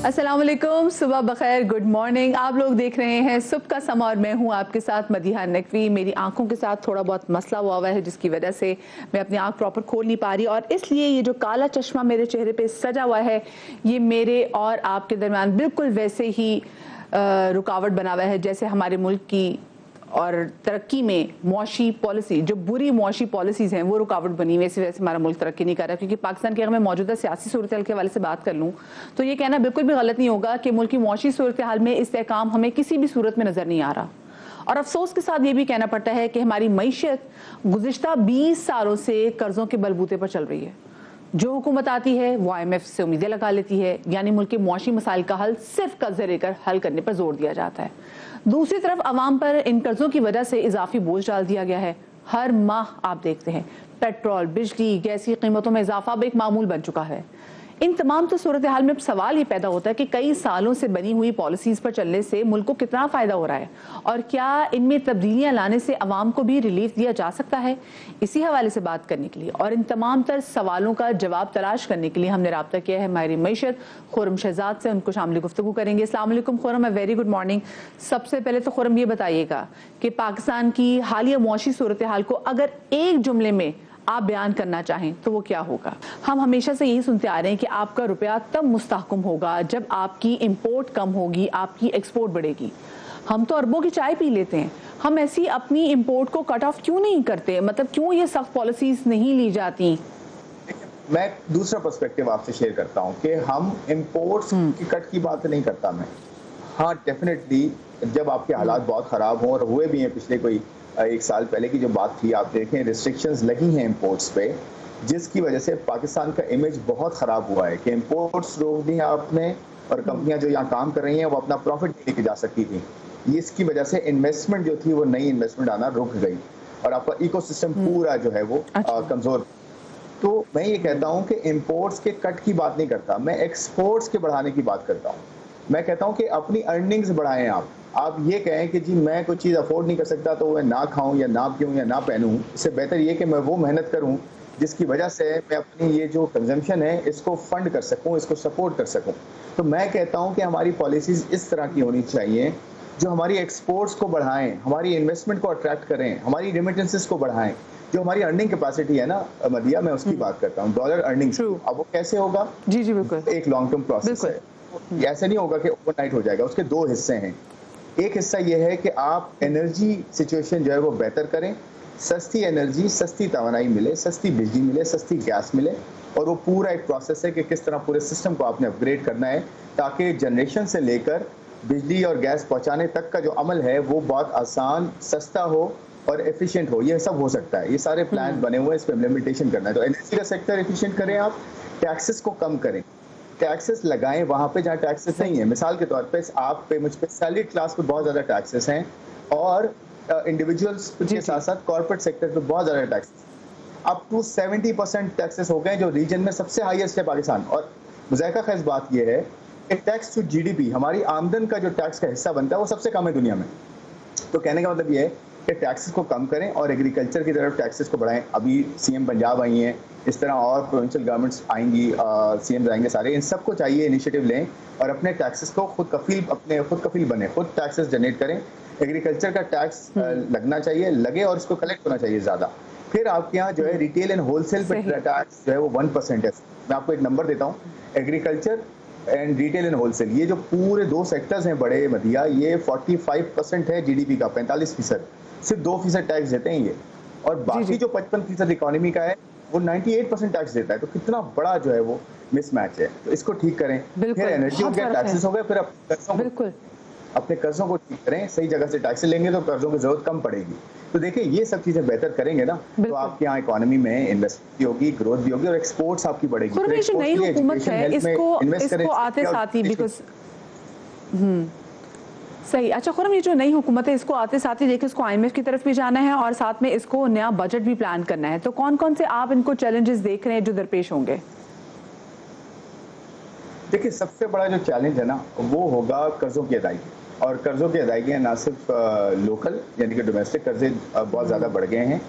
अस्सलाम वालेकुम, सुबह बखैर, गुड मॉर्निंग। आप लोग देख रहे हैं सुबह का समा और मैं हूं आपके साथ मदीहा नकवी। मेरी आंखों के साथ थोड़ा बहुत मसला हुआ है जिसकी वजह से मैं अपनी आंख प्रॉपर खोल नहीं पा रही और इसलिए ये जो काला चश्मा मेरे चेहरे पे सजा हुआ है ये मेरे और आपके दरमियान बिल्कुल वैसे ही रुकावट बना हुआ है जैसे हमारे मुल्क की और तरक्की में मुआशी पॉलिसी, जो बुरी मुआशी पॉलिसीज़ हैं वो रुकावट बनी हुई। इसी वजह से हमारा मुल्क तरक्की नहीं कर रहा। क्योंकि पाकिस्तान की अगर मैं मौजूदा सियासी सूरत हाल के हवाले से बात कर लूँ तो ये कहना बिल्कुल भी गलत नहीं होगा कि मुल्क की मुआशी सूरत हाल में इस्तेहकाम हमें किसी भी सूरत में नज़र नहीं आ रहा। और अफसोस के साथ ये भी कहना पड़ता है कि हमारी मईशत गुज़िश्ता 20 सालों से कर्ज़ों के बलबूते पर चल रही है। जो हुकूमत आती है वो IMF से उम्मीदें लगा लेती है, यानी मुल्क के मुआशी मसाइल का हल सिर्फ कर्जे लेकर हल करने पर जोर दिया जाता है। दूसरी तरफ अवाम पर इन कर्जों की वजह से इजाफी बोझ डाल दिया गया है। हर माह आप देखते हैं पेट्रोल, बिजली, गैस की कीमतों में इजाफा अब एक मामूल बन चुका है। इन तमाम तो सूरत हाल में अब सवाल ये पैदा होता है कि कई सालों से बनी हुई पॉलिसीज पर चलने से मुल्क को कितना फायदा हो रहा है और क्या इनमें तब्दीलियां लाने से अवाम को भी रिलीफ दिया जा सकता है। इसी हवाले से बात करने के लिए और इन तमाम तर सवालों का जवाब तलाश करने के लिए हमने रब्ता किया है माहिर मईशत खुर्रम शहजाद से। उनको शामिल गुफ्तगू करेंगे। अस्सलाम वालेकुम खुर्रम, वेरी गुड मॉर्निंग। सबसे पहले तो खुर्रम ये बताइएगा कि पाकिस्तान की हालिया मुआशी सूरत हाल को अगर एक जुमले में आप बयान करना चाहें तो वो क्या होगा। हम हमेशा से यही सुनते आ रहे हैं कि आपका रुपया तब मुस्तहकम होगा जब आपकी इंपोर्ट कम होगी, आपकी एक्सपोर्ट बढ़ेगी। हम तो अरबों की चाय पी लेते हैं, हम ऐसी अपनी इंपोर्ट को कट ऑफ क्यों नहीं करते? मतलब क्यों ये सख्त पॉलिसीज नहीं ली जाती? मैं दूसरा पर्सपेक्टिव आपसे शेयर करता हूं कि हम इंपोर्ट्स की कट की बात नहीं करता मैं। हाँ, डेफिनेटली जब आपके हालात बहुत ख़राब हों और हुए भी हैं, पिछले कोई 1 साल पहले की जो बात थी, आप देखें रिस्ट्रिक्शंस लगी हैं इंपोर्ट्स पे, जिसकी वजह से पाकिस्तान का इमेज बहुत ख़राब हुआ है कि इंपोर्ट्स रोक दी आपने और कंपनियां जो यहाँ काम कर रही हैं वो अपना प्रॉफिट लेके जा सकती थी। इसकी वजह से इन्वेस्टमेंट जो थी वो नई इन्वेस्टमेंट आना रुक गई और आपका इकोसिस्टम पूरा जो है वो कमज़ोर। तो मैं ये कहता हूँ कि इंपोर्ट्स के कट की बात नहीं करता, मैं एक्सपोर्ट्स के बढ़ाने की बात करता हूँ। मैं कहता हूँ कि अपनी अर्निंग्स बढ़ाएं। आप ये कहें कि जी मैं कोई चीज़ अफोर्ड नहीं कर सकता तो मैं ना खाऊं या ना पीऊं या ना पहनूं, इससे बेहतर ये कि मैं वो मेहनत करूं जिसकी वजह से मैं अपनी ये जो कंजम्पशन है इसको फंड कर सकूं, इसको सपोर्ट कर सकूं। तो मैं कहता हूं कि हमारी पॉलिसीज़ इस तरह की होनी चाहिए जो हमारी एक्सपोर्ट्स को बढ़ाएं, हमारी इन्वेस्टमेंट को अट्रैक्ट करें, हमारी रेमिटेंसेस को बढ़ाएं। जो हमारी अर्निंग कैपेसिटी है ना मदिया, मैं उसकी बात करता हूँ, डॉलर अर्निंग्स। अब वो कैसे होगा? जी जी बिल्कुल, एक लॉन्ग टर्म प्रोसेस है, ऐसे नहीं होगा कि ओवरनाइट हो जाएगा। उसके 2 हिस्से हैं। एक हिस्सा ये है कि आप एनर्जी सिचुएशन जो है वो बेहतर करें, सस्ती एनर्जी, सस्ती तवानाई मिले, सस्ती बिजली मिले, सस्ती गैस मिले, और वो पूरा एक प्रोसेस है कि किस तरह पूरे सिस्टम को आपने अपग्रेड करना है ताकि जनरेशन से लेकर बिजली और गैस पहुंचाने तक का जो अमल है वो बहुत आसान, सस्ता हो और एफिशिएंट हो। ये सब हो सकता है, ये सारे प्लान बने हुए हैं, इस पर इम्प्लीमेंटेशन करना है। तो एनर्जी का सेक्टर एफिशिएंट करें, आप टैक्सेस को कम करें, टैक्सेस लगाएं वहां पे जहां टैक्सेस नहीं है। मिसाल के तौर पे आप पे, मुझ पे, सैलरीड क्लास पे बहुत ज्यादा टैक्सेस हैं और इंडिविजुअल्स के साथ साथ कॉर्पोरेट सेक्टर पे बहुत ज्यादा टैक्सेस, अप टू 70% टैक्सेस हो गए जो रीजन में सबसे हाईएस्ट है पाकिस्तान। और मुज़ायका खेज़ बात यह है कि टैक्स टू जीडीपी, हमारी आमदन का जो टैक्स का हिस्सा बनता है वो सबसे कम है दुनिया में। तो कहने का मतलब ये है कि टैक्सेस को कम करें और एग्रीकल्चर की तरफ टैक्सेस को बढ़ाएं। अभी सीएम पंजाब आई हैं, इस तरह और प्रोविंशियल गवर्नमेंट्स आएंगी, सीएम आएंगे सारे, इन सबको चाहिए इनिशिएटिव लें और अपने टैक्सेस को खुद कफील बने, खुद टैक्सेस जनरेट करें। एग्रीकल्चर का टैक्स लगना चाहिए, लगे और इसको कलेक्ट होना चाहिए ज़्यादा। फिर आपके यहाँ जो है रिटेल एंड होलसेल पे टैक्स जो है वो 1% है। मैं आपको एक नंबर देता हूँ, agriculture and retail and wholesale, ये जो पूरे 2 सेक्टर्स हैं बड़े मदिया, ये 45% है जीडीपी का, 45%, सिर्फ 2% टैक्स देते हैं ये, और बाकी जो 55% इकोनॉमी का है वो 98% टैक्स देता है। तो कितना बड़ा जो है वो मिसमैच है। तो इसको ठीक करें। फिर एनर्जी हो गया, टैक्सेस हो गए, फिर अपने कर्जों को ठीक करें, सही जगह से टैक्स लेंगे तो कर्जों की जरूरत कम पड़ेगी। तो देखिए ये सब चीजें बेहतर करेंगे ना तो आपके यहाँ इकोनॉमी में इन्वेस्टमेंट भी होगी, ग्रोथ भी होगी और एक्सपोर्ट्स आपकी बढ़ेगी। जो नई हुकूमत है इसको आते साथ ही बिकॉज सही। अच्छा खुर्रम, ये जो नई हुकूमत है इसको आते साथ ही देखिए इसको IMF की तरफ भी जाना है और साथ में इसको नया बजट भी प्लान करना है। तो कौन कौन से आप इनको चैलेंजेस देख रहे हैं जो दरपेश होंगे? देखिए सबसे बड़ा जो चैलेंज है ना वो होगा कर्जों की अदायगी, और कर्जों की अदायगी ना सिर्फ लोकल यानी कि डोमेस्टिक कर्जे बहुत ज़्यादा बढ़ गए हैं,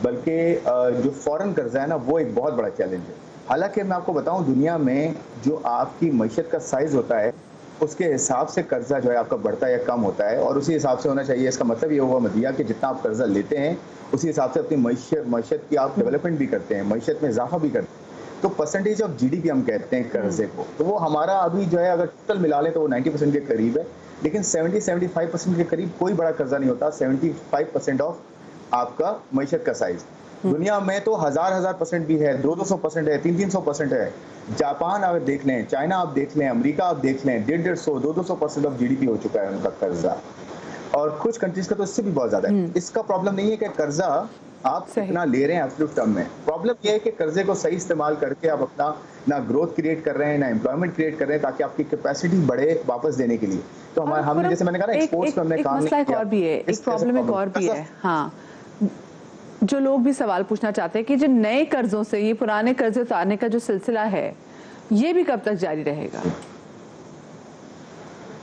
बल्कि जो फॉरेन कर्जा है ना वो एक बहुत बड़ा चैलेंज है। हालांकि मैं आपको बताऊं, दुनिया में जो आपकी मईशत का साइज होता है उसके हिसाब से कर्जा जो है आपका बढ़ता या कम होता है, और उसी हिसाब से होना चाहिए। इसका मतलब ये होगा मदिया कि जितना आप कर्जा लेते हैं उसी हिसाब से अपनी मईशत की आप डेवलपमेंट भी करते हैं, मईशत में इजाफा भी करते हैं। तो परसेंटेज ऑफ जीडीपी हम कहते हैं कर्जे को, तो वो हमारा अभी जो है अगर टोटल मिला लें तो वो 90% के करीब है, लेकिन 70-75% के करीब कोई बड़ा कर्जा नहीं होता। 75% ऑफ आपका मईशत का साइज। दुनिया में तो हजार परसेंट भी है, 200-200% है, 300-300% है। जापान आप देख लें, चाइना आप देख लें, अमेरिका आप देख लें, 150-200% ऑफ जीडीपी हो चुका है उनका कर्जा, और कुछ कंट्रीज का तो इससे भी बहुत ज्यादा है। इसका प्रॉब्लम नहीं है कि कर्जा आप कितना ले रहे हैं एब्सोल्यूट टर्म में, प्रॉब्लम यह है कि कर्जे को सही इस्तेमाल करके आप अपना ना ग्रोथ क्रिएट कर रहे हैं, ना एम्प्लॉयमेंट क्रिएट कर रहे हैं, ताकि आपकी कैपेसिटी बढ़े वापस देने के लिए। तो हमारे हमने जैसे मैंने कहा ना एक्सपोर्ट्स में हमने काम नहीं किया। और भी है, एक प्रॉब्लम एक और भी है। हाँ, जो लोग भी सवाल पूछना चाहते हैं कि जो नए कर्जों से ये पुराने कर्जे उतारने का जो सिलसिला है, ये भी कब तक जारी रहेगा?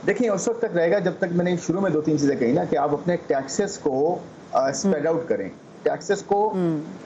देखिए, उस वक्त तक रहेगा जब तक, मैंने शुरू में 2-3 चीजें कही ना, कि आप अपने टैक्सेस को स्प्रेड आउट करें, टैक्सेस को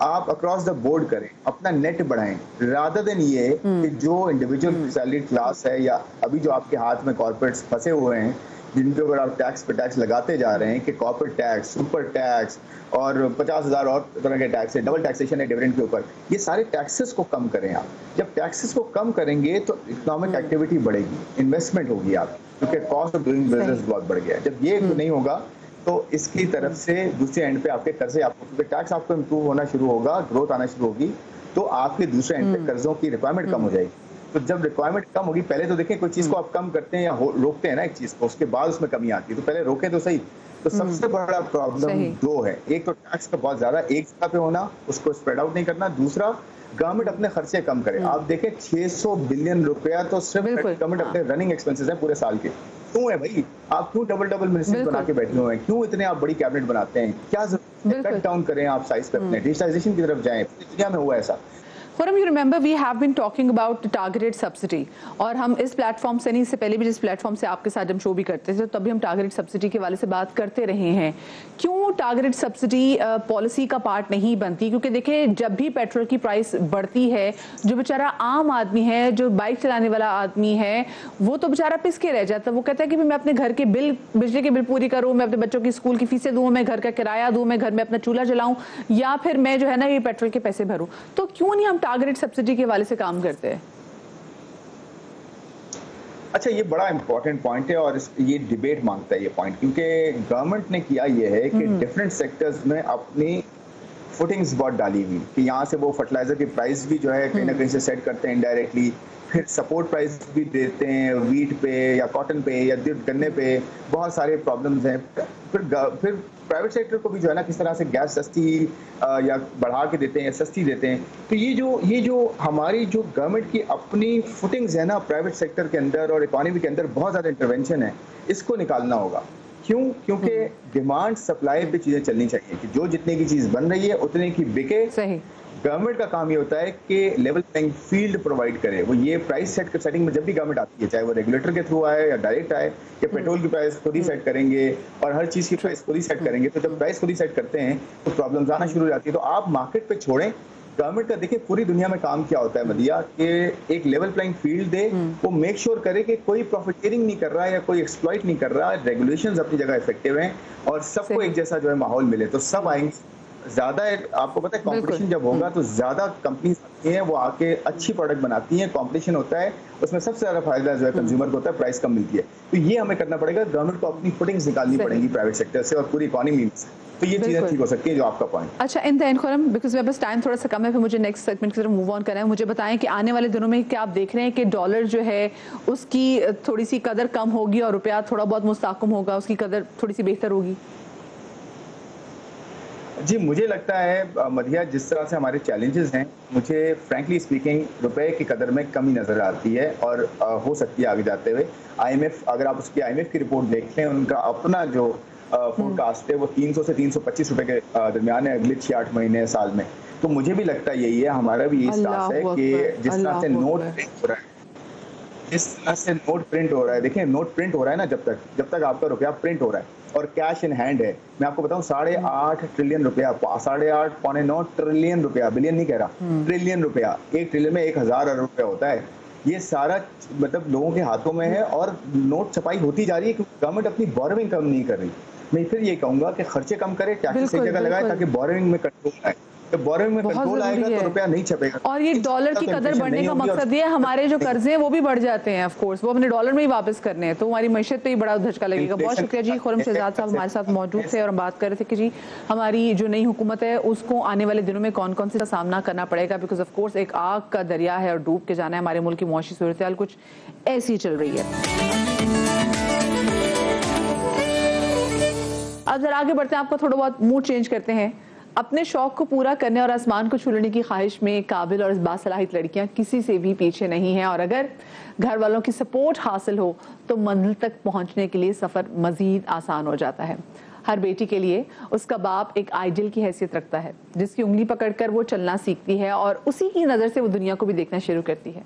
आप अक्रॉस द बोर्ड करें, अपना नेट बढ़ाएं, रादर देन ये कि जो इंडिविजुअल सैलरी क्लास है या अभी जो आपके हाथ में कॉर्पोरेट्स फंसे हुए हैं, जिनके ऊपर आप टैक्स पे टैक्स लगाते जा रहे हैं, कि कॉर्पोरेट टैक्स, सुपर टैक्स और 50,000 और तरह के टैक्स है, डबल टैक्सेशन है डिविडेंड के ऊपर, ये सारे टैक्सेस को कम करें आप। जब टैक्सेस को कम करेंगे तो इकोनॉमिक एक्टिविटी बढ़ेगी, इन्वेस्टमेंट होगी आप, क्योंकि कॉस्ट ऑफ डूइंग बिजनेस बहुत बढ़ गया है। जब ये नहीं होगा तो इसकी तरफ से दूसरे एंड पे आपके कर्जे, आपको क्योंकि टैक्स आपको इम्प्रूव होना शुरू होगा, ग्रोथ आना शुरू होगी, तो आपके दूसरे एंड पे कर्जों की रिक्वायरमेंट कम हो जाएगी। तो जब रिक्वायरमेंट कम होगी, पहले तो देखें कोई चीज को आप कम करते हैं या रोकते हैं ना एक चीज को, उसके बाद उसमें कमी आती है, तो पहले रोके तो सही। तो सबसे बड़ा प्रॉब्लम दो है, एक तो टैक्स का बहुत ज्यादा एक जगह पे होना, उसको स्प्रेड आउट नहीं करना, दूसरा गवर्नमेंट अपने खर्चे कम करे। आप देखें 600 बिलियन रुपया तो सिर्फ गवर्नमेंट अपने रनिंग एक्सपेंसेस हैं पूरे साल के। क्यों है भाई, आप क्यों डबल मिनिस्ट्री बना के बैठे हुए हैं, क्यों इतने आप बड़ी कैबिनेट बनाते हैं, क्या कट डाउन करें आप साइज पे अपने, डिजिटाइजेशन की तरफ जाएं। दुनिया में हुआ ऐसा। Khurram, you remember we have been talking about targeted subsidy, और हम इस प्लेटफॉर्म से नहीं, इससे पहले भी जिस प्लेटफॉर्म से आपके साथ हम शो भी करते थे तभी हम टारगेटेड सब्सिडी के वाले से बात करते रहे हैं। क्यों टारगेटेड सब्सिडी पॉलिसी का पार्ट नहीं बनती? क्योंकि देखिए, जब भी पेट्रोल की प्राइस बढ़ती है, जो बेचारा आम आदमी है, जो बाइक चलाने वाला आदमी है, वो तो बेचारा पिस के रह जाता है। वो कहता है कि मैं अपने घर के बिल, बिजली के बिल पूरी करूँ, मैं अपने बच्चों की स्कूल की फीसें दूँ, मैं घर का किराया दूँ, मैं घर में अपना चूल्हा जलाऊँ, या फिर मैं जो है ना ये पेट्रोल के पैसे भरूँ। तो क्यों नहीं हम टारगेटेड सब्सिडी के वाले से काम करते हैं? अच्छा, ये बड़ा इंपॉर्टेंट पॉइंट है और ये डिबेट मांगता है ये पॉइंट, क्योंकि गवर्नमेंट ने किया ये है कि डिफरेंट सेक्टर्स में अपनी फुटिंग्स बहुत डाली हुई, कि यहाँ से वो फर्टिलाइजर की प्राइस भी जो है कहीं ना कहीं से सेट करते हैं इनडायरेक्टली, फिर सपोर्ट प्राइस भी देते हैं वीट पे या कॉटन पे या गन्ने पे, बहुत सारे प्रॉब्लम्स हैं। फिर प्राइवेट सेक्टर को भी जो है ना किस तरह से गैस सस्ती या बढ़ा के देते हैं या सस्ती देते हैं। तो ये जो हमारी जो गवर्नमेंट की अपनी फुटिंग्स है ना प्राइवेट सेक्टर के अंदर और इकोनॉमी के अंदर, बहुत ज़्यादा इंटरवेंशन है, इसको निकालना होगा। क्यों? क्योंकि डिमांड सप्लाई पे चीजें चलनी चाहिए, कि जो जितने की चीज बन रही है उतने की बिके। सही। गवर्नमेंट का काम ये होता है कि लेवल प्लेइंग फील्ड प्रोवाइड करे। वो ये प्राइस सेटिंग में जब भी गवर्नमेंट आती है, चाहे वो रेगुलेटर के थ्रू आए या डायरेक्ट आए, या पेट्रोल की प्राइस खुद ही सेट करेंगे और हर चीज की प्राइस खुद ही सेट करेंगे, तो जब प्राइस खुद ही सेट करते हैं तो प्रॉब्लम्स आना शुरू हो जाती है। तो आप मार्केट पे छोड़ें। गवर्नमेंट का देखिए पूरी दुनिया में काम क्या होता है मदिया, कि एक लेवल प्लेइंग फील्ड दे, वो मेक श्योर करे कि कोई प्रॉफिटियरिंग नहीं कर रहा है या कोई एक्सप्लॉइट नहीं कर रहा है, रेगुलेशंस अपनी जगह इफेक्टिव हैं और सबको एक जैसा जो है माहौल मिले, तो सब आएंगे। ज्यादा आपको पता है कंपटीशन जब होगा तो ज्यादा कंपनीज आती हैं, वो आके अच्छी प्रोडक्ट बनाती हैं, कंपटीशन होता है, उसमें सबसे ज्यादा फायदा जो है कंज्यूमर को होता है, प्राइस कम मिलती है। तो ये हमें करना पड़ेगा, गवर्नमेंट को अपनी फुटिंग्स निकालनी पड़ेगी प्राइवेट सेक्टर से और पूरी इकोनॉमी से, तो ये चीजें ठीक हो सकती है। जो आपका पॉइंट। अच्छा, in the end Khurram, because मेरे पास टाइम थोड़ा सा कम है, फिर मुझे नेक्स्ट सेगमेंट की तरफ मूव ऑन करना है। मुझे बताएं कि आने वाले दिनों में क्या आप देख रहे हैं कि डॉलर जो है उसकी थोड़ी सी कदर कम होगी और रुपया थोड़ा बहुत मुस्तहकम होगा, उसकी कदर थोड़ी सी बेहतर होगी? जी, मुझे लगता है मदिया, जिस तरह से हमारे चैलेंजेस हैं, मुझे फ्रैंकली स्पीकिंग रुपए की कदर में कमी नजर आती है और हो सकती है आगे जाते हुए। आईएमएफ, अगर आप उसकी आईएमएफ की रिपोर्ट देख लें, उनका अपना जो फोरकास्ट है वो 300 से 325 रुपए के दरमियान है अगले 6-8 महीने साल में। तो मुझे भी लगता है यही है, हमारा भी यही स्टांस है कि जिस तरह से नोट प्रिंट हो रहा है, जिस तरह से नोट प्रिंट हो रहा है, देखिए नोट प्रिंट हो रहा है ना, जब तक आपका रुपया प्रिंट हो रहा है और कैश इन हैंड है, मैं आपको बताऊं 8.5 ट्रिलियन रुपया, 8.5 पौने 9 ट्रिलियन रुपया, बिलियन नहीं कह रहा, ट्रिलियन रुपया, 1 ट्रिलियन में 1000 अरब रुपया होता है। ये सारा मतलब लोगों के हाथों में है और नोट छपाई होती जा रही है क्योंकि गवर्नमेंट अपनी बोरोइंग कम नहीं कर रही। मैं फिर ये कहूंगा कि खर्चे कम करे, टैक्सेस एक जगह लगाए ताकि बोरोइंग में कंट्रोल आए। तो बोरोइंग में कंट्रोल आएगा तो रुपया नहीं छपेगा और ये डॉलर की कदर बढ़ने का मकसद ये है हमारे जो कर्जे हैं वो भी बढ़ जाते हैं, ऑफ कोर्स वो अपने डॉलर में ही वापस करने हैं, तो हमारी मैशत पे ही बड़ा झटका लगेगा। बहुत शुक्रिया जी, खुर्रम शहजाद साहब हमारे साथ मौजूद थे और हम बात कर रहे थे कि जी हमारी जो नई हुकूमत है उसको आने वाले दिनों में कौन कौन से सामना करना पड़ेगा, बिकॉज ऑफ कोर्स एक आग का दरिया है और डूब के जाना है। हमारे मुल्क की मुआशी सूरत हाल कुछ ऐसी चल रही है। अब जरा आगे बढ़ते हैं, आपका थोड़ा बहुत मूड चेंज करते हैं। अपने शौक को पूरा करने और आसमान को छू लेने की ख्वाहिश में काबिल और बासलाहित लड़कियां किसी से भी पीछे नहीं हैं, और अगर घर वालों की सपोर्ट हासिल हो तो मंजिल तक पहुंचने के लिए सफ़र मज़ीद आसान हो जाता है। हर बेटी के लिए उसका बाप एक आइडियल की हैसियत रखता है, जिसकी उंगली पकड़कर वो चलना सीखती है और उसी की नज़र से वो दुनिया को भी देखना शुरू करती है।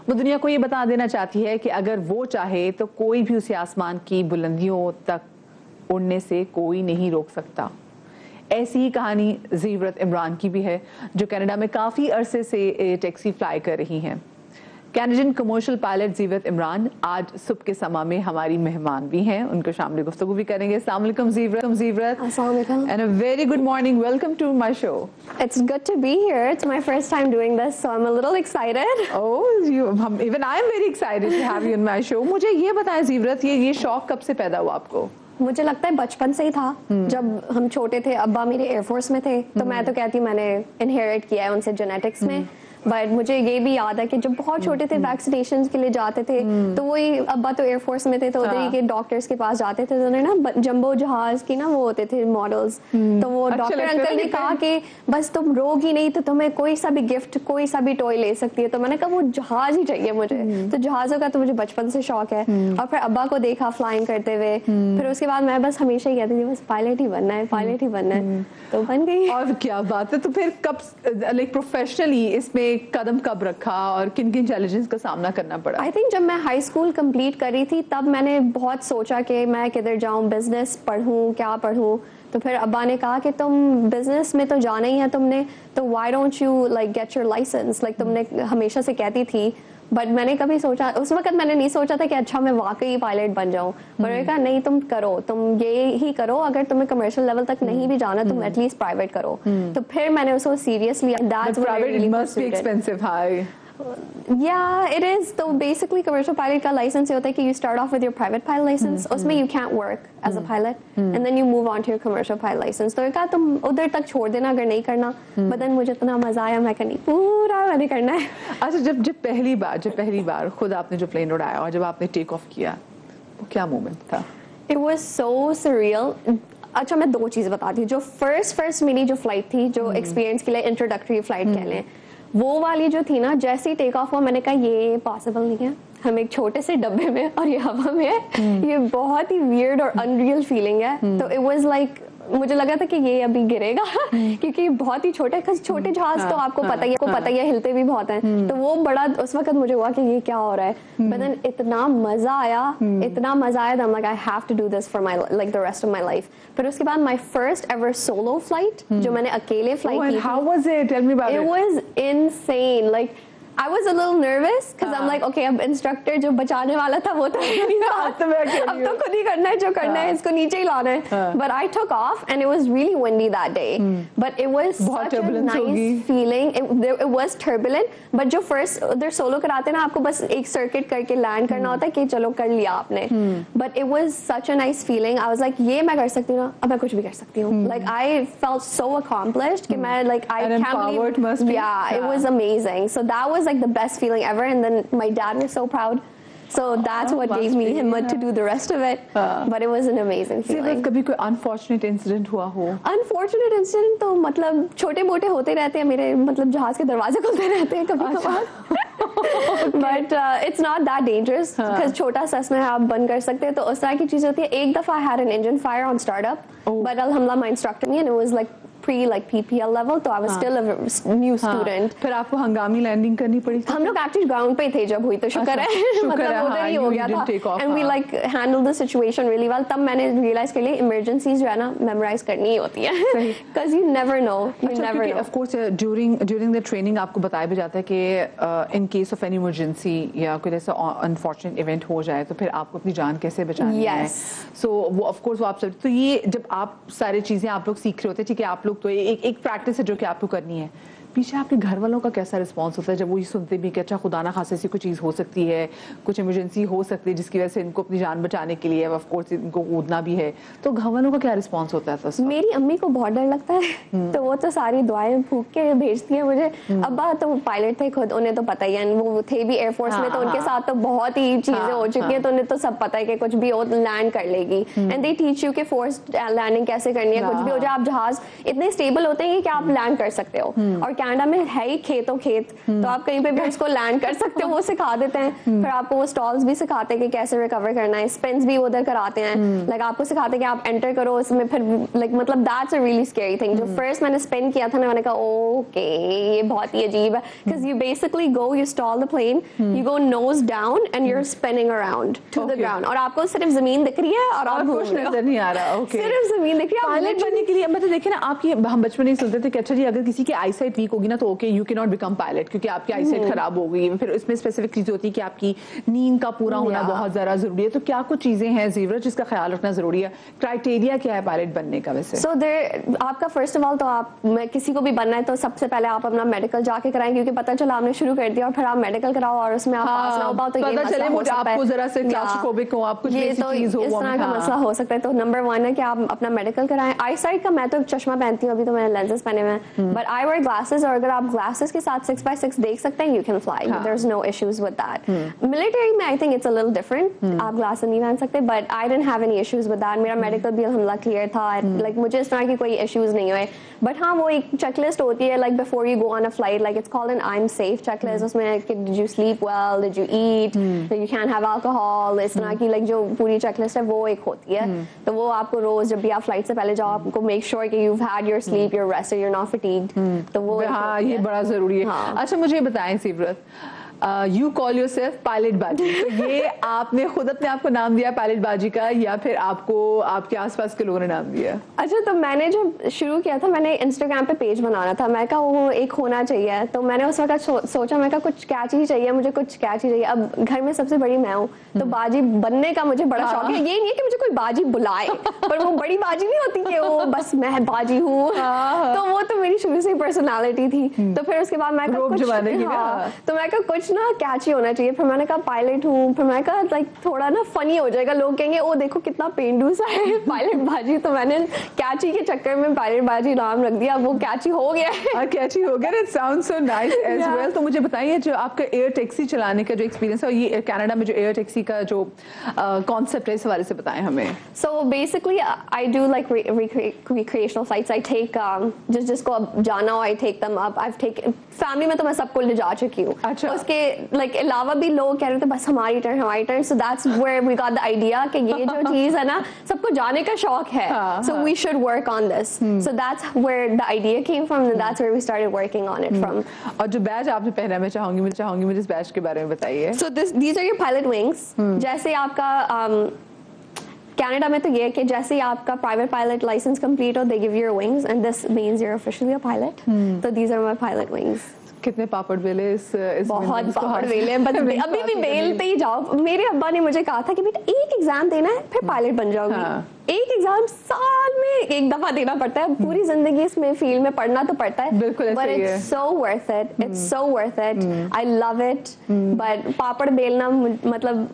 वो दुनिया को ये बता देना चाहती है कि अगर वो चाहे तो कोई भी उसे आसमान की बुलंदियों तक उड़ने से कोई नहीं रोक सकता। ऐसी ही कहानी ज़ीवरत इमरान की भी है, जो कनाडा में काफ़ी अरसे से टैक्सी फ्लाई कर रही हैं। कैनेडियन कमर्शियल पायलट ज़ीवरत इमरान आज सुबह के समा में हमारी मेहमान भी हैं, उनको शामिल गुफ्तगू भी करेंगे। अस्सलाम वालेकुम ज़ीवरत। And a very good morning. Welcome to my show. It's good to be here. It's my first time doing this, so I'm a little excited. Oh, even I am very excited to have you in my show. मुझे ये बताएं ज़ीवरत, ये शौक कब से पैदा हुआ आपको? मुझे लगता है बचपन से ही था। जब हम छोटे थे, अब्बा मेरे एयरफोर्स में थे, तो मैं तो कहती मैंने इनहेरिट किया है उनसे जेनेटिक्स में। बट मुझे ये भी याद है कि जब बहुत छोटे थे वैक्सीनेशन के लिए जाते थे, तो वही अब्बा तो एयरफोर्स में थे, तो उधर ही के डॉक्टर्स के पास जाते थे, तो उन्होंने ना जंबो जहाज की ना वो होते थे मॉडल्स, तो वो डॉक्टर अंकल ने कहा कि बस तुम रोगी नहीं तो तुम्हें कोई सा भी गिफ्ट, कोई सा भी टॉय ले सकती है। तो मैंने कहा वो जहाज ही चाहिए मुझे, तो जहाजों का तो मुझे बचपन से शौक है। और फिर अब्बा को देखा फ्लाइंग करते हुए, फिर उसके बाद मैं बस हमेशा ही कहती थी बस पायलट ही बनना है, पायलट ही बनना है, तो बन गई। और क्या बात है। तो फिर कब लाइक प्रोफेशनली इसमें कदम कब रखा और किन किन चैलेंजेस का सामना करना पड़ा? आई थिंक जब मैं हाई स्कूल कंप्लीट कर रही थी तब मैंने बहुत सोचा कि मैं किधर जाऊं, बिजनेस पढ़ूं, क्या पढ़ूं। तो फिर अब्बा ने कहा कि तुम बिजनेस में तो जाना ही है तुमने, तो why don't you like get your licence, like तुमने हमेशा से कहती थी। बट मैंने कभी सोचा, उस वक्त मैंने नहीं सोचा था कि अच्छा मैं वाकई पायलट बन जाऊं। पर मैंने कहा नहीं, तुम करो, तुम ये ही करो, अगर तुम्हें कमर्शियल लेवल तक नहीं भी जाना तुम एटलीस्ट प्राइवेट करो। तो फिर मैंने उसको seriously, that's private must be expensive. Hi Yeah, it is. तो basically commercial pilot का license ये होता है कि you start off with your private pilot license, उसमें you can't work as a pilot, and then you move on to your commercial pilot license. तो कहा तुम उधर तक छोड़ देना अगर नहीं करना। But then मुझे इतना मजा आया, मैं कहनी पूरा मैंने करना है। अच्छा, जब पहली बार खुद आपने जो प्लेन उड़ाया और जब आपने टेक ऑफ किया, वो क्या मोमेंट था? It was so surreal. अच्छा, मैं दो चीज़ बताती हूँ। जो फर्स्ट मेरी जो फ्लाइट थी, जो एक्सपीरियंस के लिए इंट्रोडक्टरी फ्लाइट कह लें, वो वाली जो थी ना, जैसे ही टेक ऑफ हुआ मैंने कहा ये पॉसिबल नहीं है, हम एक छोटे से डब्बे में और ये हवा में है, ये बहुत ही वियर्ड और अनरियल फीलिंग है। तो इट वाज लाइक मुझे लगा था कि ये अभी गिरेगा क्योंकि बहुत ही छोटे छोटे जहाज तो आपको पता ही है हिलते भी बहुत हैं। तो वो बड़ा उस वक्त मुझे हुआ कि ये क्या हो रहा है। बट देन इतना मजा आया like I have to do this for my like the rest of my life. फिर उसके बाद my first ever solo flight जो मैंने अकेले फ्लाइट की, how was it? Tell me about it. It was insane. Like I was a little nervous because I'm like, okay, अब instructor जो बचाने वाला था वो तो अब तो खुद ही करना है जो करना है, इसको नीचे ही लाना है। But I took off and it was really windy that day. But it was such a nice feeling. It was turbulent. But जो first उधर सोलो कराते ना, आपको बस एक सर्किट करके लैंड करना होता है कि चलो कर लिया आपने। But it was such a nice feeling. I was like, ये मैं कर सकती हूँ ना, अब मैं कुछ भी कर सकती हूँ। Like I felt so accomplished कि मैं like I can't believe. Yeah, it was amazing. So that was like the best feeling ever, and then my dad was so proud, so that's what gave me himmat to do the rest of it. But it was an amazing feeling. कभी कोई unfortunate incident हुआ हो? Unfortunate incident तो मतलब छोटे मोटे होते रहते हैं मेरे, मतलब जहाज के दरवाजे खुलते रहते हैं कभी कभार। But it's not that dangerous because छोटा ससना है, आप बंद कर सकते हैं। तो उस तरह की चीज होती है। एक दफा I had an engine fire on startup, but alhamdulillah my instructor me and it was like pre like PPL level, तो I was still a new student. फिर आपको हंगामी लैंडिंग करनी पड़ी? हम लोग एक्चुअली ग्राउंड पे थे जब हुई, तो शुक्र है मतलब उधर ही हो गया था, and we like handle the situation really well. तब मैंने रियलाइज कर लिया इमरजेंसीज जो है ना मेमोराइज करनी ही होती है, because you never know, you never know. Of course during the training आपको बताया भी जाता है कि in case of any emergency या कोई ऐसा अनफॉर्चुनेट इवेंट हो जाए तो फिर आपको अपनी जान कैसे बचानी है. सो वो ऑफ कोर्स वो आप सब, तो ये जब आप सारी चीजें आप लोग सीख रहे होते हैं, ठीक है, आप लोग तो एक प्रैक्टिस है जो कि आपको करनी है, पीछे आपके घर वालों का कैसा रिस्पांस होता है जब वो ये सुनते भी कि अच्छा खुदा ना खासे ऐसी कोई चीज़ हो सकती है, कुछ इमरजेंसी हो सकती है जिसकी वजह से इनको अपनी जान बचाने के लिए ऑफ कोर्स इनको कूदना भी है, तो घर वालों का क्या रिस्पांस होता है? तो मेरी अम्मी को बहुत डर लगता है, तो वो तो सारी दुआएं फूंक के भेजती है मुझे. अब्बा तो पायलट थे खुद, उन्हें तो पता ही है, वो थे भी एयरफोर्स में, तो उनके साथ तो बहुत ही चीजें हो चुकी है, तो उन्हें तो सब पता है कि कुछ भी हो लैंड कर लेगी. एंड दे टीच यू कि फोर्स लैंडिंग कैसे करनी है, कुछ भी हो जाए आप जहाज इतने स्टेबल होते हैं कि आप लैंड कर सकते हो. और कनाडा में है ही खेतों खेत, तो आप कहीं पे भी उसको लैंड कर सकते हो, वो सिखा देते हैं. फिर आपको वो स्टॉल्स भी सिखाते हैं कि कैसे रिकवर करना है, स्पिन्स भी उधर कराते हैं, लाइक आपको सिखाते हैं कि आप एंटर करो उसमें, फिर लाइक मतलब that's a really scary thing. जो फर्स्ट मैंने स्पिन किया था ना, मैंने कहा ओके ये बहुत ही अजीब है, because you basically go, you stall the plane, you go nose down and you are spinning around to the ground, और आपको सिर्फ जमीन दिख रही है और आप कुछ नजर नहीं आ रहा. ओके, सिर्फ जमीन दिख रही है. पायलट बनने के लिए मतलब देखिए ना, आपकी हम बचपन में सुनते थे कि अच्छा जी अगर किसी की आईसाइट वीक होगी ना तो okay you can not become pilot, क्योंकि आपकी आईसाइट खराब हो गई. फिर इसमें स्पेसिफिक चीजें होती है कि आपकी नींद का पूरा होना बहुत ज्यादा जरूरी है. तो क्या कुछ चीजें हैं जीवरा जिसका ख्याल रखना जरूरी है? क्राइटेरिया क्या है पायलट बनने का वैसे? सो देयर आपका फर्स्ट ऑफ ऑल तो आप किसी को भी बनना है तो सबसे पहले आप अपना मेडिकल जाके कराएं, क्योंकि पता चला आपने शुरू कर दिया और फिर आप मेडिकल कराओ और उसमें आप पास ना हो पाओ, तो ये पता चले मुझे आपको जरा से क्लास्ट्रोफोबिक हो, आप कुछ ऐसी चीज हो, इस तरह का मसला हो सकता है. तो नंबर 1 है कि आप अपना मेडिकल कराएं. आईसाइट का मैं तो चश्मा पहनती हूँ, अभी तो मैंने लेंसेज पहने हुए हैं, बट आई वेयर ग्लासेस, और अगर आप ग्लासेस के साथ 6x6 देख सकते हैं, you can fly. There's no issues with that. Military में I think it's a little different. आप ग्लासेस नहीं पहन सकते, but I didn't have any issues with that. मेरा मेडिकल भी अल्हम्दुलिल्लाह क्लियर था, like मुझे इस तरह की कोई issues नहीं हुए. But हाँ, वो एक चेकलिस्ट होती है like before you go on a flight, like it's called an I'm safe checklist. उसमें did you sleep well, did you eat, you can't have alcohol, इस तरह की like जो पूरी चेकलिस्ट है वो एक होती है. तो वो आपको रोज जब भी आप फ्लाइट से पहले जाओ आपको make sure कि you've had your sleep, you're rested, you're not fatigued. तो वो हाँ ये बड़ा जरूरी है. अच्छा मुझे बताएं सीवरत, you call yourself pilot बाजी, तो ये आपने खुद अपने आप को नाम दिया पायलट बाजी का या फिर आपको आपके आसपास के लोगों ने नाम दिया? अच्छा, तो मैंने जब शुरू किया था, मैंने इंस्टाग्राम पे पेज बनाना था, मैं कहा वो एक होना चाहिए, तो मैंने उस वक्त सोचा, मैं कहा कुछ कैची चाहिए, मुझे कुछ कैची चाहिए. अब घर में सबसे बड़ी मैं हूँ, तो बाजी बनने का मुझे बड़ा शौक है. ये नहीं है कि मुझे कोई बाजी बुलाए, पर वो बड़ी बाजी नहीं होती कि वो बस मैं बाजी हूँ, तो वो तो मेरी शुरू से पर्सनालिटी थी. तो फिर उसके बाद मैं तो मैं कहा कुछ ना कैची होना चाहिए. फिर मैंने कहा पायलट हूँ, फिर मैंने कहा लाइक थोड़ा ना फनी हो जाएगा, लोग कहेंगे ओ देखो कितना पेंडू सा है पायलट बाजी. तो मैंने कैची के चक्कर में पायलट बाजी नाम रख दिया, वो कैची हो गया है. कैची हो गया. It sounds so nice as well. तो मुझे बताइए जो आपका एयर टैक्सी चलाने का जो एक्सपीरियंस है, ये कनाडा में जो एयर टैक्सी का जो कॉन्सेप्ट है इस हवाले से बताएं हमें. So basically I do like recreational flights. I take जिसको अब जाना हो I take them up. I take family में तो मैं सबको ले जा चुकी हूँ. अच्छा. उसके लाइक अलावा भी लोग कह रहे थे बस हमारी turn. So that's where we got the idea कि ये जो चीज है ना सबको जाने का शौक है, so we should work on this. So that's where the idea came from and that's where we started working on it from. और जो बैज आपने पहना मैं चाहूंगी मुझे इस बैज के बारे में बताइए. So these are your pilot wings. जैसे आपका कनाडा में तो ये है कि जैसे ही आपका प्राइवेट पायलट लाइसेंस कंप्लीट हो, they give you your wings and this means you are officially a pilot. तो these are my pilot wings. कितने पापड़ बेले इस बहुत पापड़ बेले हैं, बस अभी भी बेलते ही जाओ. मेरे अब्बा ने मुझे कहा था कि बेटा एक एग्जाम देना है फिर पायलट बन जाओगी. एक एग्जाम साल में एक दफा देना पड़ता है, पूरी जिंदगी इसमें फील्ड में पढ़ना तो पड़ता है. बिल्कुल, but it's so worth it. It's so worth it. I love it. But पापड़ बेलना मतलब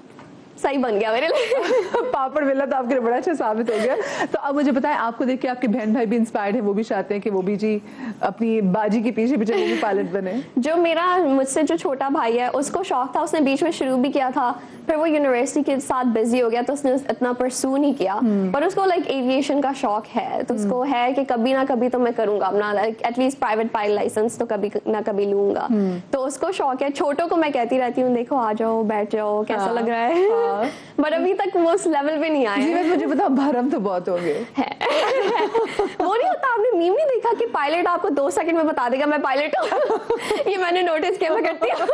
सही बन गया मेरे लिए. पापड़ बेला तो आपके लिए बड़ा अच्छा साबित हो गया. तो अब मुझे बताएं, आपको देख के आपके बहन भाई भी इंस्पायर्ड है, वो भी चाहते हैं कि वो भी जी अपनी बाजी के पीछे पीछे वो भी पायलट बने? जो मेरा मुझसे जो छोटा भाई है उसको शौक था, उसने बीच में शुरू भी किया था, फिर वो यूनिवर्सिटी के साथ बिजी हो गया तो उसने इतना परसू नहीं किया. पर उसको लाइक एविएशन का शौक है, तो उसको है कि कभी ना कभी तो मैं करूंगा अपना like at least private pilot licence तो कभी ना कभी लूंगा. तो उसको शौक है. छोटों को मैं कहती रहती हूँ देखो आ जाओ बैठ जाओ कैसा लग रहा है. बट अभी तक वो उस लेवल पे नहीं आए। जीवन मुझे पता भरम तो बहुत हो गए। वो नहीं होता, आपने मीम नहीं देखा कि पायलट आपको 2 सेकंड में बता देगा मैं पायलट हूँ? ये मैंने नोटिस किया, मैं करती हूँ।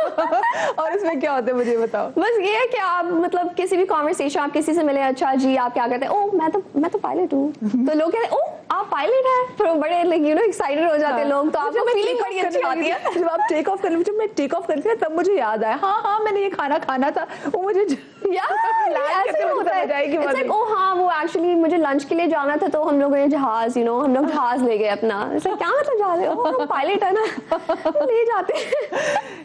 और इसमें क्या होता है मुझे बताओ। बस ये है कि आप मतलब किसी भी कॉन्वर्सेशन आप किसी से मिले, अच्छा जी आप क्या करते हैं, ओ मैं तो पायलट हूँ, तो लोग कहते हैं ओ आप पायलट हैं, फिर वो बड़े लाइक यू नो एक्साइटेड हो जाते हैं लोग, तो आपको फीलिंग बड़ी अच्छी आती है। जब आप टेक ऑफ कर जब मैं टेक ऑफ करती थी तब मुझे याद आया, हाँ मैंने ये खाना खाना था, वो मुझे ऐसे होता है। ओ हाँ वो एक्चुअली मुझे लंच के लिए जाना था, तो हम लोगों ने जहाज हम लोग जहाज ले गए अपना। क्या मतलब जा रहे हो, हम पायलट है ना, ले जाते हैं।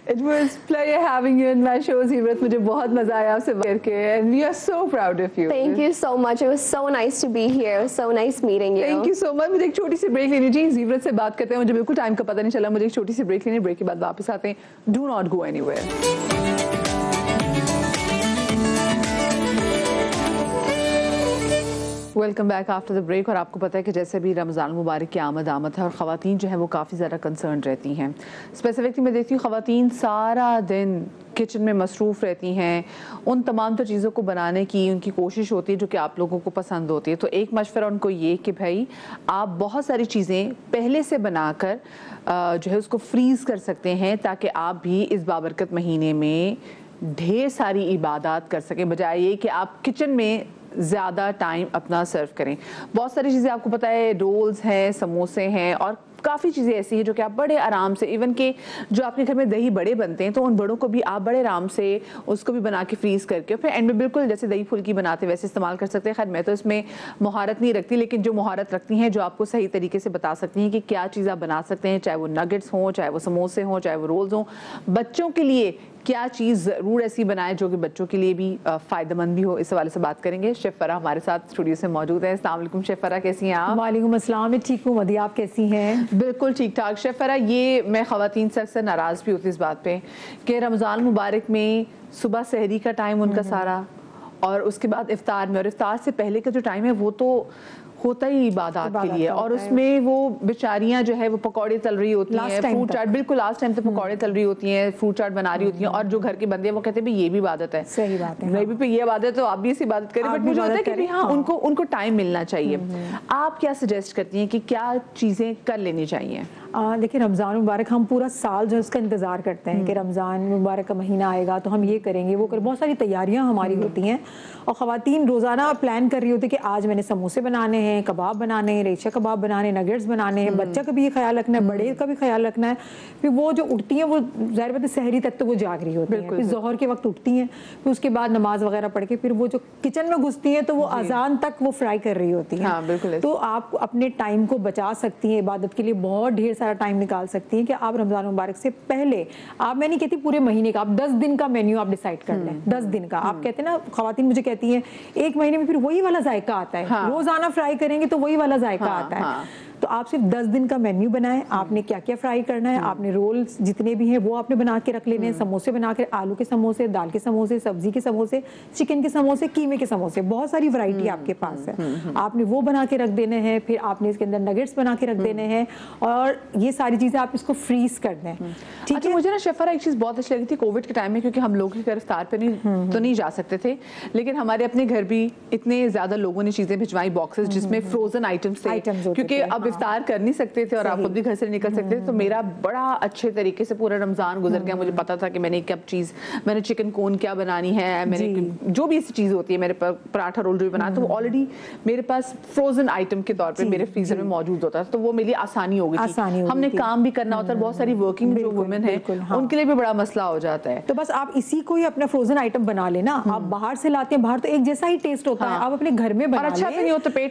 It was pleasure having you in my show, Zivrat. मुझे बहुत मजा आया आपसे बात करके, and we are so proud of you. Thank you so much. It was so nice to be here. It was so nice meeting you. Thank you so much. मुझे एक छोटी सी ब्रेक लेनी चाहिए। ज़ीवरत से बात करते हैं, मुझे बिल्कुल टाइम का पता नहीं चला। मुझे एक छोटी सी ब्रेक लेनी, ब्रेक के बाद वापस आते हैं। Do not go anywhere. Welcome back after the break. और आपको पता है कि जैसे भी रमज़ान मुबारक की आमद है और ख़वातीन जो है वो काफ़ी ज़्यादा कंसर्न रहती हैं। स्पेसिफिकली मैं देखती हूँ ख़वातीन सारा दिन किचन में मसरूफ़ रहती हैं, उन तमाम तो चीज़ों को बनाने की उनकी कोशिश होती है जो कि आप लोगों को पसंद होती है। तो एक मशवरा उनको ये कि भाई आप बहुत सारी चीज़ें पहले से बनाकर जो है उसको फ्रीज़ कर सकते हैं, ताकि आप भी इस बाबरकत महीने में ढेर सारी इबादत कर सकें, बजाय ये कि आप किचन में ज़्यादा टाइम अपना सर्व करें। बहुत सारी चीज़ें आपको पता है, रोल्स हैं, समोसे हैं और काफ़ी चीज़ें ऐसी हैं जो कि आप बड़े आराम से, इवन के जो आपके घर में दही बड़े बनते हैं तो उन बड़ों को भी आप बड़े आराम से उसको भी बना के फ्रीज़ करके फिर एंड में बिल्कुल जैसे दही फुल्की बनाते वैसे इस्तेमाल कर सकते हैं। खैर मैं तो इसमें महारत नहीं रखती, लेकिन जो महारत रखती हैं जो आपको सही तरीके से बता सकती हैं कि क्या चीज़ आप बना सकते हैं, चाहे वो नगेट्स हों, चाहे वो समोसे हों, चाहे वो रोल्स हों। बच्चों के लिए क्या चीज़ ज़रूर ऐसी बनाए जो कि बच्चों के लिए भी फ़ायदेमंद भी हो, इस हवाले से बात करेंगे। शेफ़ फरा हमारे साथ स्टूडियो से मौजूद है। अस्सलाम वालेकुम शेफ़ फरा, कैसी हैं आप? वालेकुम अस्सलाम, मैं ठीक हूँ मदिया, आप कैसी हैं? बिल्कुल ठीक ठाक शेफ़ फरा। ये मैं ख़वातीन से अक्सर नाराज़ भी होती इस बात पे कि रमज़ान मुबारक में सुबह सहरी का टाइम उनका सारा, और उसके बाद इफ्तार में, और इफ्तार से पहले का जो टाइम है वो तो होता ही इबादत के लिए, और उसमें वो बेचारियां जो है वो पकौड़े तल रही होती हैं, फ्रूट चाट, बिल्कुल लास्ट टाइम तक पकौड़े तल रही होती हैं, फ्रूट चाट बना रही होती हैं, और जो घर के बंदे हैं वो कहते हैं ये भी इबादत है। सही बात है, नहीं भी ये इबादत है तो आप भी इस इबादत करें, बट मुझे होता है कि हाँ उनको टाइम मिलना चाहिए। आप क्या सजेस्ट करती हैं कि क्या चीज़ें कर लेनी चाहिए? देखिए रमज़ान मुबारक हम पूरा साल जो उसका इंतज़ार करते हैं कि रमज़ान मुबारक का महीना आएगा तो हम ये करेंगे वो करें, बहुत सारी तैयारियां हमारी होती हैं, और ख़वातीन रोज़ाना प्लान कर रही होती है कि आज मैंने समोसे बनाने हैं, कबाब बनाने हैं, रेशा कबाब बनाने हैं, नगेट्स बनाने हैं, बच्चा का भी ये ख्याल रखना है, बड़े का भी ख्याल रखना है। फिर वो जो उठती हैं वो ज़ाहिर बात है सहरी तक तो वो जाग रही होती हैं, फिर ज़ोहर के वक्त उठती हैं, फिर उसके बाद नमाज वगैरह पढ़ के फिर वो जो किचन में घुसती हैं तो वो अजान तक वो फ्राई कर रही होती हैं। तो आप अपने टाइम को बचा सकती हैं, इबादत के लिए बहुत ढेर सारा टाइम निकाल सकती हैं कि आप रमज़ान मुबारक से पहले, आप मैं नहीं कहती पूरे महीने का, आप 10 दिन का मेन्यू आप डिसाइड कर लें। 10 दिन का आप कहते हैं ना, ख़वातीन मुझे कहती हैं एक महीने में फिर वही वाला जायका आता है, रोजाना फ्राई करेंगे तो वही वाला जायका आता है। तो आप सिर्फ 10 दिन का मेन्यू बनाएं, आपने क्या क्या फ्राई करना है, आपने रोल्स जितने भी हैं वो आपने बना के रख लेने हैं, समोसे बना के, आलू के समोसे, दाल के समोसे, सब्जी के समोसे, चिकन के समोसे, कीमे के समोसे, बहुत सारी वैरायटी आपके पास है, आपने वो बना के रख देने हैं। फिर आपने इसके अंदर नगेट्स बना के रख देने हैं, और ये सारी चीजें आप इसको फ्रीज कर दें। ठीक है। मुझे ना शेफरा एक चीज बहुत अच्छी लगी थी कोविड के टाइम में, क्योंकि हम लोग के इफ्तार पे नहीं जा सकते थे, लेकिन हमारे अपने घर भी इतने ज्यादा लोगों ने चीजें भिजवाई, बॉक्सेस जिसमें फ्रोजन आइटम्स थे, क्योंकि अब इफ्तार कर नहीं सकते थे और आप खुद भी घर से निकल सकते थे। तो मेरा बड़ा अच्छे तरीके से पूरा रमजान गुजर गया। मुझे पता था कि मैंने क्या चीज, मैंने चिकन कोन क्या बनानी है, मैंने जो भी ऐसी चीज होती है, मेरे पराठा रोल जो भी बना, तो वो ऑलरेडी मेरे पास फ्रोजन आइटम के तौर पे मेरे फ्रीजर में मौजूद होता था, तो वो मेरे लिए आसानी हो गई थी। हमने काम भी करना होता है, बहुत सारी वर्किंग जो वुमेन है उनके लिए भी बड़ा मसला हो जाता है। तो बस आप इसी को ही अपना फ्रोजन आइटम बना लेना। आप बाहर से लाते हैं, बाहर तो एक जैसा ही टेस्ट होता है, आप अपने घर में बना लें, अच्छा नहीं होता, पेट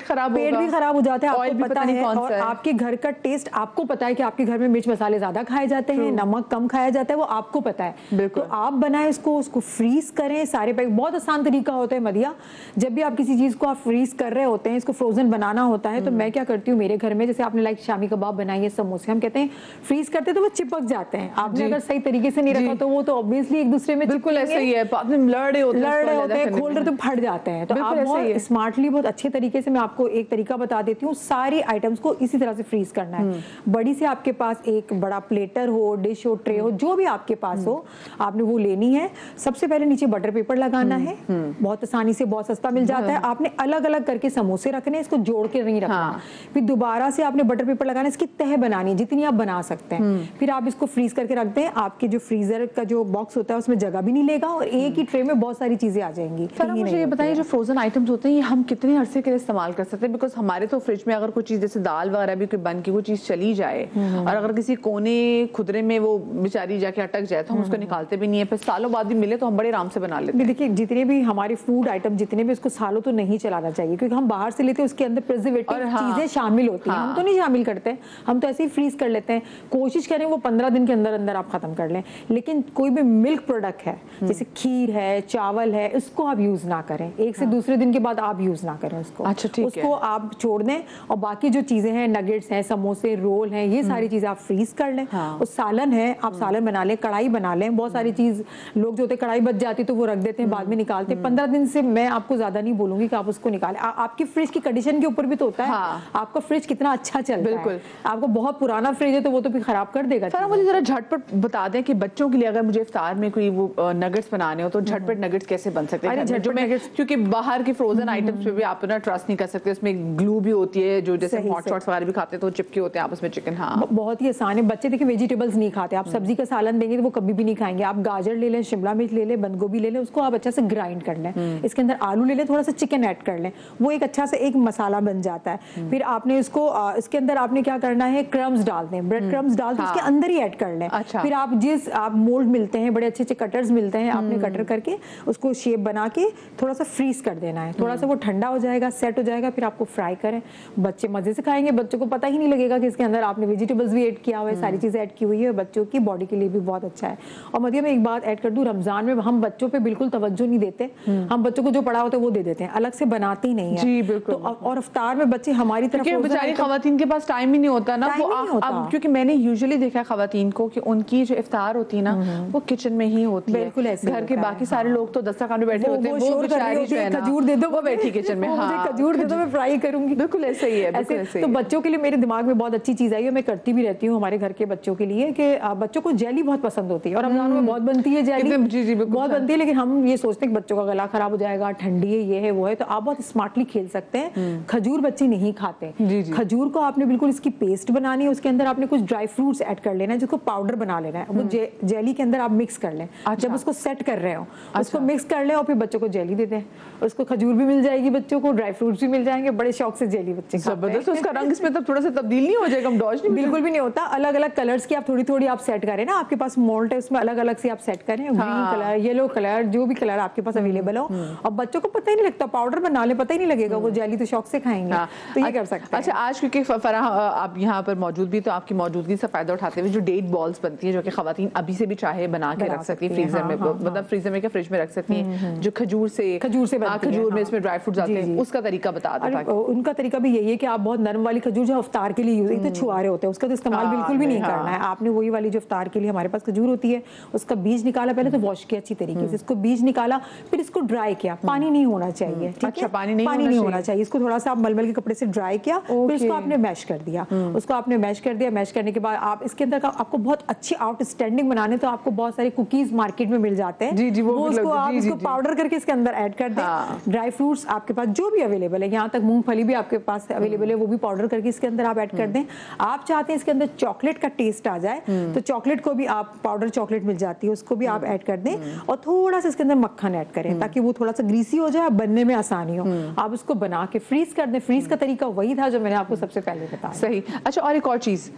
भी खराब हो जाता है, आपको पता है, और आपके घर का टेस्ट आपको पता है कि आपके घर में मिर्च मसाले ज्यादा खाए जाते हैं, नमक कम खाया जाता है, वो आपको पता है। तो आप बनाएं इसको, उसको फ्रीज करें सारे पैक। बहुत आसान तरीका होता है मदिया, जब भी आप किसी चीज को आप फ्रीज कर रहे होते हैं, इसको फ्रोजन बनाना होता है, तो मैं क्या करती हूँ, मेरे घर में जैसे आपने लाइक शामी कबाब बनाई है, समोसे, हम कहते हैं फ्रीज करते तो वो चिपक जाते हैं, आपने अगर सही तरीके से नहीं रखा तो वो तो ऑब्वियसली एक दूसरे में बिल्कुल ऐसे ही है, लड़ रहे होते हैं, खोल रहे तो फट जाते हैं। तो आप बहुत स्मार्टली, बहुत अच्छे तरीके से मैं आपको एक तरीका बता देती हूँ, सारी आइटम्स को इसी तरह से फ्रीज करना है। बड़ी से आपके पास एक बड़ा प्लेटर हो, डिश हो, ट्रे हो, जो भी आपके पास हो, आपने वो लेनी है। सबसे पहले नीचे बटर पेपर लगाना है, बहुत आसानी से, बहुत सस्ता मिल जाता है। आपने अलग अलग करके समोसे रखने हैं, इसको जोड़ के नहीं रखना। फिर दोबारा से आपने बटर पेपर लगाना है, इसकी तह बनानी है जितनी आप बना सकते हैं। फिर आप इसको फ्रीज करके रख दें। आपके जो फ्रीजर का जो बॉक्स होता है उसमें जगह भी नहीं लेगा और एक ही ट्रे में बहुत सारी चीजें आ जाएंगी। मुझे ये बताइए, जो फ्रोजन आइटम्स होते हैं ये हम कितने अरसे के लिए इस्तेमाल कर सकते हैं? बिकॉज हमारे तो फ्रिज में अगर कोई चीज जैसे दाल वगैरह भी कोई बन के कोई चीज चली जाए और अगर किसी कोने खुदरे में वो बेचारी जाके अटक जाए तो हम उसको निकालते भी नहीं है, फिर सालों बाद भी मिले तो हम बड़े आराम से बना लेते हैं। देखिए, जितने भी हमारे फूड आइटम जितने भी, उसको सालों तो नहीं चलाना चाहिए, क्योंकि हम बाहर से लेते हैं, उसके अंदर प्रिजर्वेटिव चीजें शामिल होती हैं। हम तो नहीं शामिल करते, हम तो ऐसे ही फ्रीज कर लेते हैं। कोशिश करें वो 15 दिन के अंदर अंदर आप खत्म कर लें। लेकिन कोई भी मिल्क प्रोडक्ट है, जैसे खीर है, चावल है, इसको आप यूज ना करें। एक से दूसरे दिन के बाद आप यूज ना करें उसको। अच्छा, ठीक है। उसको आप छोड़ दें और बाकी जो चीजें हैं, नगेट्स हैं, समोसे, रोल हैं, ये सारी चीजें आप फ्रीज कर लें। और सालन है, आप सालन बना लें, कढ़ाई बना लें। बहुत सारी चीज लोग जो होते हैं कढ़ाई बच जाती तो वो रख देते हैं, बाद में निकालते हैं। 15 दिन से मैं आपको ज्यादा नहीं बोलूंगी कि आप उसको निकालें। आपकी फ्रिज की कंडीशन के ऊपर भी तो होता है। आपका फ्रिज कितना अच्छा चल रहा है। बिल्कुल। आपको बहुत पुराना फ्रिज है तो वो तो भी खराब कर देगा। सर, मुझे जरा झटपट बता दें कि बच्चों के लिए अगर मुझे इफ्तार में कोई वो नगेट्स बनाने हो तो झटपट नगेट्स कैसे बन सकते हैं? क्योंकि बाहर के फ्रोजन आइटम्स पे भी आप ना ट्रस्ट नहीं कर सकते, उसमें ग्लू भी होती है, जो जैसे हॉट शॉट्स वगैरह भी खाते हैं तो चिपके होते हैं आपस में चिकन। बहुत ही आसान है। बच्चे देखिए वेजिटेबल्स नहीं खाते, आप सब्जी का सालन देंगे तो वो कभी भी नहीं खाएंगे। आप गाजर ले लें, शिमला मिर्च ले लें, बंद गोभी ले लें, उसको आप अच्छा से ग्राइंड कर लें। इसके अंदर आलू ले लें, थोड़ा सा चिकन ऐड कर लें, वो एक अच्छा से एक मसाला बन जाता है। फिर आपने इसको इसके अंदर आपने क्या करना है, क्रम्स डाल दें, ब्रेड क्रम्स डाल के उसके अंदर ही ऐड कर लें। फिर आप आप मोल्ड मिलते हैं, बड़े अच्छे अच्छे कटर्स मिलते हैं, आपने कटर करके उसको शेप बना के थोड़ा सा फ्रीज कर देना है। थोड़ा सा वो ठंडा हो जाएगा, सेट हो जाएगा, फिर आपको फ्राई करें। बच्चे मजे से खाएंगे, बच्चों को पता ही नहीं लगेगा कि इसके अंदर आपने वेजिटेबल्स भी ऐड किया हुआ है, सारी चीजें ऐड की हुई है। बच्चों की बॉडी के लिए भी बहुत अच्छा है। और मदिया में एक बात ऐड कर दूं, रमजान में हम बच्चों पे बिल्कुल तवज्जो नहीं देते। हम बच्चों को जो पड़ा होता है वो दे देते हैं, अलग से बनाते ही नहीं है। जी बिल्कुल। तो और इफ्तार में बच्चे हमारी तरफ, बेचारी खवातीन के पास टाइम ही नहीं होता ना, वो अब क्योंकि मैंने यूजुअली देखा खवातीन को कि उनकी जो इफ्तार होती है ना वो किचन में ही होती है। बिल्कुल ऐसे घर के बाकी सारे लोग तो दस्तरखान में बैठे होते हैं, वो बेचारी जो है ना, खजूर दे दो, वो बैठी किचन में, मुझे खजूर दे दो, मैं फ्राई करूंगी। बिल्कुल ऐसे ही है, बिल्कुल ऐसे ही। तो बच्चों के लिए मेरे दिमाग में बहुत अच्छी चीज आई है, मैं करती भी रहती हूँ हमारे घर के बच्चों के लिए, कि बच्चों को जेली बहुत पसंद होती है और रमजान में बहुत बनती है जेली, बहुत बनती है। लेकिन हम ये सोचते हैं कि बच्चों का गला खराब हो जाएगा, ठंडी है, ये है वो है, तो आप बहुत स्मार्टली खेल सकते हैं। खजूर बच्चे नहीं खाते, खजूर को आपने बिल्कुल इसकी पेस्ट बनानी है, उसके अंदर आपने कुछ ड्राई फ्रूट्स ऐड कर लेना है, जिसको पाउडर बना लेना है, वो जेली के अंदर आप मिक्स कर लें। जब उसको सेट कर रहे हो उसको मिक्स कर लें और फिर बच्चों को जेली दे दें, उसको खजूर भी मिल जाएगी, बच्चों को ड्राई फ्रूट्स भी मिल जाएंगे, बड़े शौक से जेली बच्चे खाते हैं। उसका रंग इसमें तब थोड़ा सा तब्दील नहीं हो जाएगा? बिल्कुल भी नहीं होता। अलग अलग कलर्स की आप थोड़ी थोड़ी आप सेट करें ना, आपके पास मोल्ड है उसमें अलग अलग से आप सेट करें, ग्रीन कलर, येलो कलर, जो भी कलर आपके पास अवेलेबल हो, और बच्चों को पता ही नहीं लगता, पाउडर बना ले पता ही नहीं लगेगा, वो जेली तो शौक से खाएंगे। तो ये कर सकते हैं। अच्छा, आज क्योंकि फराह आप यहाँ पर मौजूद भी, तो आपकी मौजूदगी से फायदा उठाते हुए जो डेट बॉल्स बनती है, जो कि खवातीन अभी से भी चाहे बना के रख सकती है फ्रीजर में, मतलब फ्रीजर में क्या फ्रिज में रख सकती हैं, जो खजूर से खजूर में इसमें ड्राई फ्रूट आते हैं, उसका तरीका बता दें। उनका तरीका भी यही है कि आप बहुत नरम वाली खजूर जो इफ्तार के लिए यूज, एक तो छुआरे होते हैं, उसका तो इस्तेमाल बिल्कुल भी नहीं करना है आपने। वही वाली जो इफ्तार के लिए हमारे पास खजूर होती है, उसका बीज निकाला, पहले तो वॉश किया अच्छी तरीके से, इसको बीज निकाला, फिर इसको ड्राई किया, पानी नहीं होना चाहिए, ठीक है, पानी नहीं होना चाहिए, इसको थोड़ा सा आप मलमल के कपड़े से ड्राई किया, फिर इसको आपने मैश कर दिया, उसको आपने मैश कर दिया। मैश करने के बाद आप इसके अंदर आपको बहुत अच्छी आउटस्टैंडिंग बनाने, तो आपको बहुत सारे कुकीज मार्केट में मिल जाते हैं, उसको आप इसको पाउडर करके इसके अंदर ऐड कर दें। ड्राई फ्रूट्स आपके पास जो भी अवेलेबल है, यहाँ तक मूंगफली भी आपके पास अवेलेबल है, वो भी पाउडर करके इसके अंदर आप ऐड कर दें। आप चाहते हैं इसके अंदर चॉकलेट का टेस्ट आ जाए तो चॉकलेट को भी आप, पाउडर चॉकलेट मिल जाती है, उसको भी आप ऐड कर दें, और थोड़ा सा इसके अंदर मक्खन ऐड करें ताकि वो थोड़ा सा ग्रीसी हो जाए, बनने में आसानी हो। आप उसको बना के फ्रीज कर दें। फ्रीज का तरीका वही था जो मैंने आपको सबसे पहले बताया। सही। अच्छा, और एक और चीज,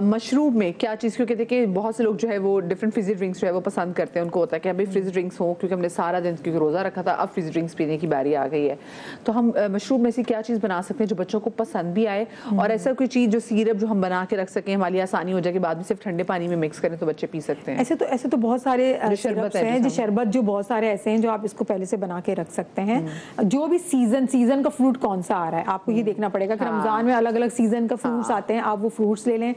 मशरूब में क्या चीज, क्योंकि देखिए बहुत से लोग जो है वो डिफरेंट फ्रिज ड्रिंक्स जो है वो पसंद करते हैं, उनको होता है कि अभी फ्रिज ड्रिंक्स हो, क्योंकि हमने सारा दिन क्योंकि रोजा रखा था, अब फ्रिज ड्रिंक्स पीने की बारी आ गई है, तो हम मशरूब में से क्या चीज बना सकते हैं जो बच्चों को पसंद भी आए, और ऐसा कोई चीज जो सीरप जो हम बना के रख सकें, हमारी आसानी हो जाए कि बाद में सिर्फ ठंडे पानी में मिक्स करें तो बच्चे पी सकते हैं। ऐसे तो बहुत सारे शरबत हैं, जो शरबत जो बहुत सारे ऐसे हैं जो आप इसको पहले से बना के रख सकते हैं। जो भी सीजन का फ्रूट कौन सा आ रहा है आपको ये देखना पड़ेगा कि रमजान में अलग अलग सीजन का फ्रूट्स आते हैं, आप वो फ्रूट्स ले लें।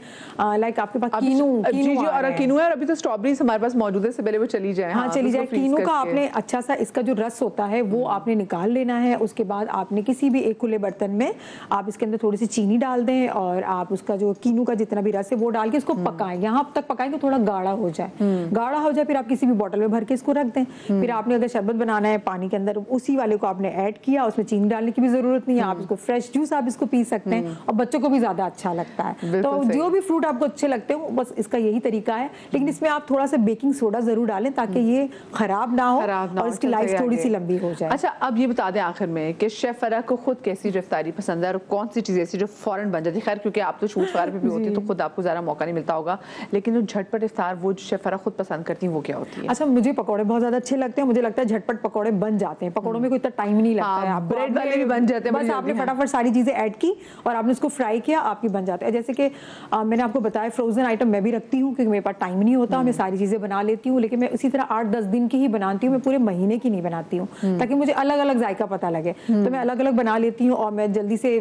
लाइक आपके पास कीनू है, अभी तो स्ट्रॉबेरीज हमारे पास मौजूद है, इससे पहले वो चली जाए। हाँ, चली जाए। कीनू का आपने अच्छा सा इसका जो रस होता है वो आपने निकाल लेना है। उसके बाद आपने किसी भी एक खुले बर्तन में आप इसके अंदर थोड़ी सी सी चीनी डाल दें और आप उसका जो कीनू का जितना भी रस है वो डाल के इसको पकाएं, यहाँ तक पकाएं कि थोड़ा गाढ़ा हो जाए। गाढ़ा हो जाए फिर आप किसी भी बॉटल में भर के इसको रख दें। फिर आपने अगर शरबत बनाना है पानी के अंदर, उसी वाले को आपने ऐड किया, उसमें चीनी डालने की भी जरूरत नहीं है, आप इसको फ्रेश जूस आप इसको पी सकते हैं और बच्चों को भी ज्यादा अच्छा लगता है। तो जो भी फ्रूट आपको अच्छे लगते हो बस इसका यही तरीका है, लेकिन इसमें आप थोड़ा सा बेकिंग सोडा जरूर डालें ताकि ये खराब ना हो और इसकी लाइफ थोड़ी सी लंबी हो जाए। अच्छा, अब ये बता दें आखिर में कि शेफ फराह को खुद कैसी इफ्तारी पसंद है और कौन सी चीज़ ऐसी जो फौरन बन जाती है? खैर क्योंकि आप तो शूट वगैरह पे भी होती है तो खुद आपको ज़्यादा मौका नहीं मिलता होगा, लेकिन जो झटपट इफ्तार वो शेफ फराह खुद पसंद करती है वो क्या होती है? अच्छा, मुझे पकौड़े बहुत ज्यादा अच्छे लगते हैं। मुझे लगता है झटपट पकौड़े बन जाते हैं, पकौड़ों में कोई इतना टाइम नहीं लगता है। ब्रेड वाले भी बन जाते हैं, बस आपने फटाफट सारी चीजें ऐड की और आपने उसको फ्राई किया, आपकी बन जाते हैं। जैसे कि मैंने आपको बताया फ्रोजन आइटम मैं भी रखती हूँ क्योंकि मेरे पास टाइम नहीं होता, मैं सारी चीजें बना लेती हूँ, लेकिन मैं उसी तरह 8-10 दिन की ही बनाती हूँ, मैं पूरे महीने की नहीं बनाती हूँ ताकि मुझे अलग अलग जायका पता लगे। तो मैं अलग अलग बना लेती हूँ और मैं जल्दी से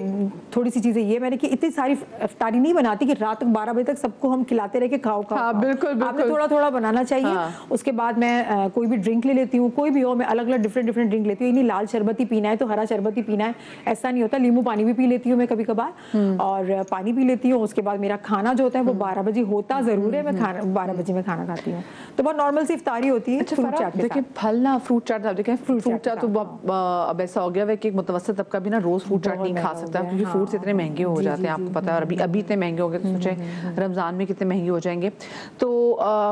थोड़ी सी चीजें ये मैंने कि इतनी सारी इफ्तारी नहीं बनाती कि रात तक 12 बजे तक सबको हम खिलाते रहे कि खाओ खाओ। बिल्कुल आपने थोड़ा थोड़ा बनाना चाहिए। उसके बाद मैं कोई भी ड्रिंक ले लेती हूँ, कोई भी हो, मैं अलग अलग डिफरेंट ड्रिंक लेती हूँ। लाल शरबत ही पीना है तो हरा शरबत ही पीना है ऐसा नहीं होता, नींबू पानी भी पी लेती हूँ मैं कभी कभार और पानी पी लेती हूँ। उसके बाद मेरा खाना जो होता है वो 12 बजे होता जरूर है, मैं 12 बजे में खाना खाती हूँ, तो बहुत नॉर्मल सी इफ्तारी होती है। फ्रूट चाट देखिए फल ना फ्रूट चाट आप देखें, फ्रूट चाट तो अब ऐसा हो गया है कि एक मुतवस्सित तबका भी ना रोज फ्रूट चाट नहीं खा सकता क्योंकि फ्रूट्स इतने महंगे हो जाते हैं, आपको पता है, और अभी इतने महंगे हो गए तो सोचें रमजान में कितने महंगे हो जाएंगे। तो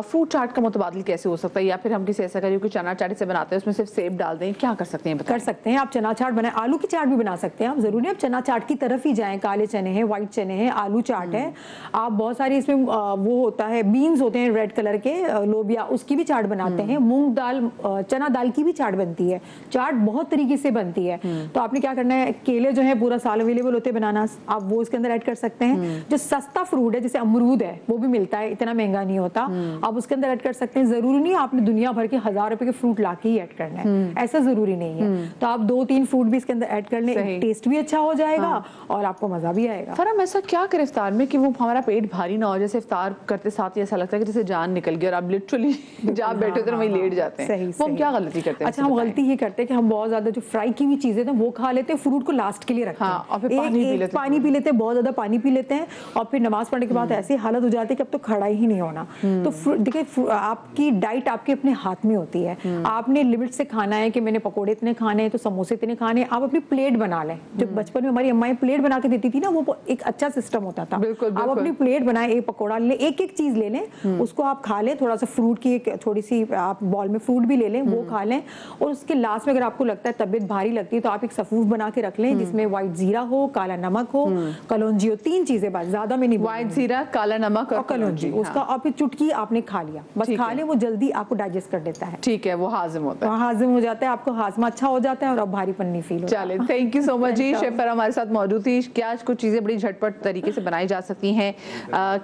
फ्रूट चाट का मुतबादिल कैसे हो सकता है? या फिर हम किसी ऐसा करिए कि चना चाट से बनाते हैं उसमें सिर्फ सेब डाल दें, क्या कर सकते हैं? कर सकते हैं आप चना चाट बनाए, आलू की चाट भी बना सकते हैं आप, जरूरी है आप चना चाट की तरफ ही जाएं। काले चने हैं, व्हाइट चने हैं, आलू चाट है, आप बहुत सारी इसमें वो होता है बीन्स होते हैं रेड कलर के, लोबिया, उसकी भी चाट बनाते हैं, मूंग दाल चना दाल की भी चाट बनती है। चाट बहुत तरीके से बनती है। तो आपने क्या करना है, केले जो है पूरा साल अवेलेबल होते हैं बनाना, आप वो इसके अंदर ऐड कर सकते हैं। जो सस्ता फ्रूट है जैसे अमरूद है वो भी मिलता है, इतना महंगा नहीं होता, आप उसके अंदर ऐड कर सकते हैं। जरूरी नहीं आपने दुनिया भर के 1000 रुपए के फ्रूट लाके ही ऐड करना है, ऐसा जरूरी नहीं है। तो आप 2-3 फ्रूट भी इसके अंदर ऐड कर लें, टेस्ट भी अच्छा हो जाएगा और आपको मजा भी आएगा। फरम ऐसा क्या करें इफ्तार में कि वो हमारा पेट भारी ना हो, जैसे इफ्तार करते साथ ही ऐसा लगता है कि जैसे जान निकल गई और आप लिटरली जहाँ बैठे होते हैं वहीं लेट जाते हैं, वो हम क्या गलती करते हैं? अच्छा, हम गलती ये करते हैं कि हम बहुत ज्यादा जो फ्राई की हुई चीजें वो खा लेते हैं, फ्रूट को लास्ट के लिए रखते हैं और फिर पानी पी लेते हैं, बहुत ज्यादा पानी पी लेते हैं और फिर नमाज पढ़ने के बाद ऐसी हालत हो जाती है कि अब तो खड़ा ही नहीं होना। तो देखिए आपकी डाइट आपके अपने हाथ में होती है, आपने लिमिट से खाना है कि मैंने पकोड़े इतने खाने हैं तो समोसे इतने खाने, आप अपनी प्लेट बना लें। जो बचपन में हमारी अम्माएं प्लेट बना के देती थी ना, वो एक अच्छा सिस्टम होता था। आप अपनी प्लेट बनाएं, एक पकोड़ा ले, एक चीज ले लें, उसको आप खा लें, थोड़ा सा फ्रूट की एक थोड़ी सी आप बॉल में फ्रूट भी ले लें, वो खा लें और उसके लास्ट में अगर आपको लगता है तबीयत भारी लगती है तो आप एक सफूफ बना के रख लें जिसमें व्हाइट जीरा हो, काला नमक हो, कलौंजी हो, 3 चीजें बस, ज्यादा में नहीं। व्हाइट जीरा, काला नमक और कलौंजी, उसका आप चुटकी आपने खा लिया, बस खा लें, वो जल्दी आपको डाइजेस्ट कर देता है। ठीक है, वो हाजिम होता है, हाजिम हो जाता है, आपको हाजमा अच्छा हो जाता है और अब भारीपन नहीं फील होता। चले, थैंक यू सो मच जी। शेफ फराह हमारे साथ मौजूद थी। क्या कुछ चीजें बड़ी झटपट तरीके से बनाई जा सकती हैं,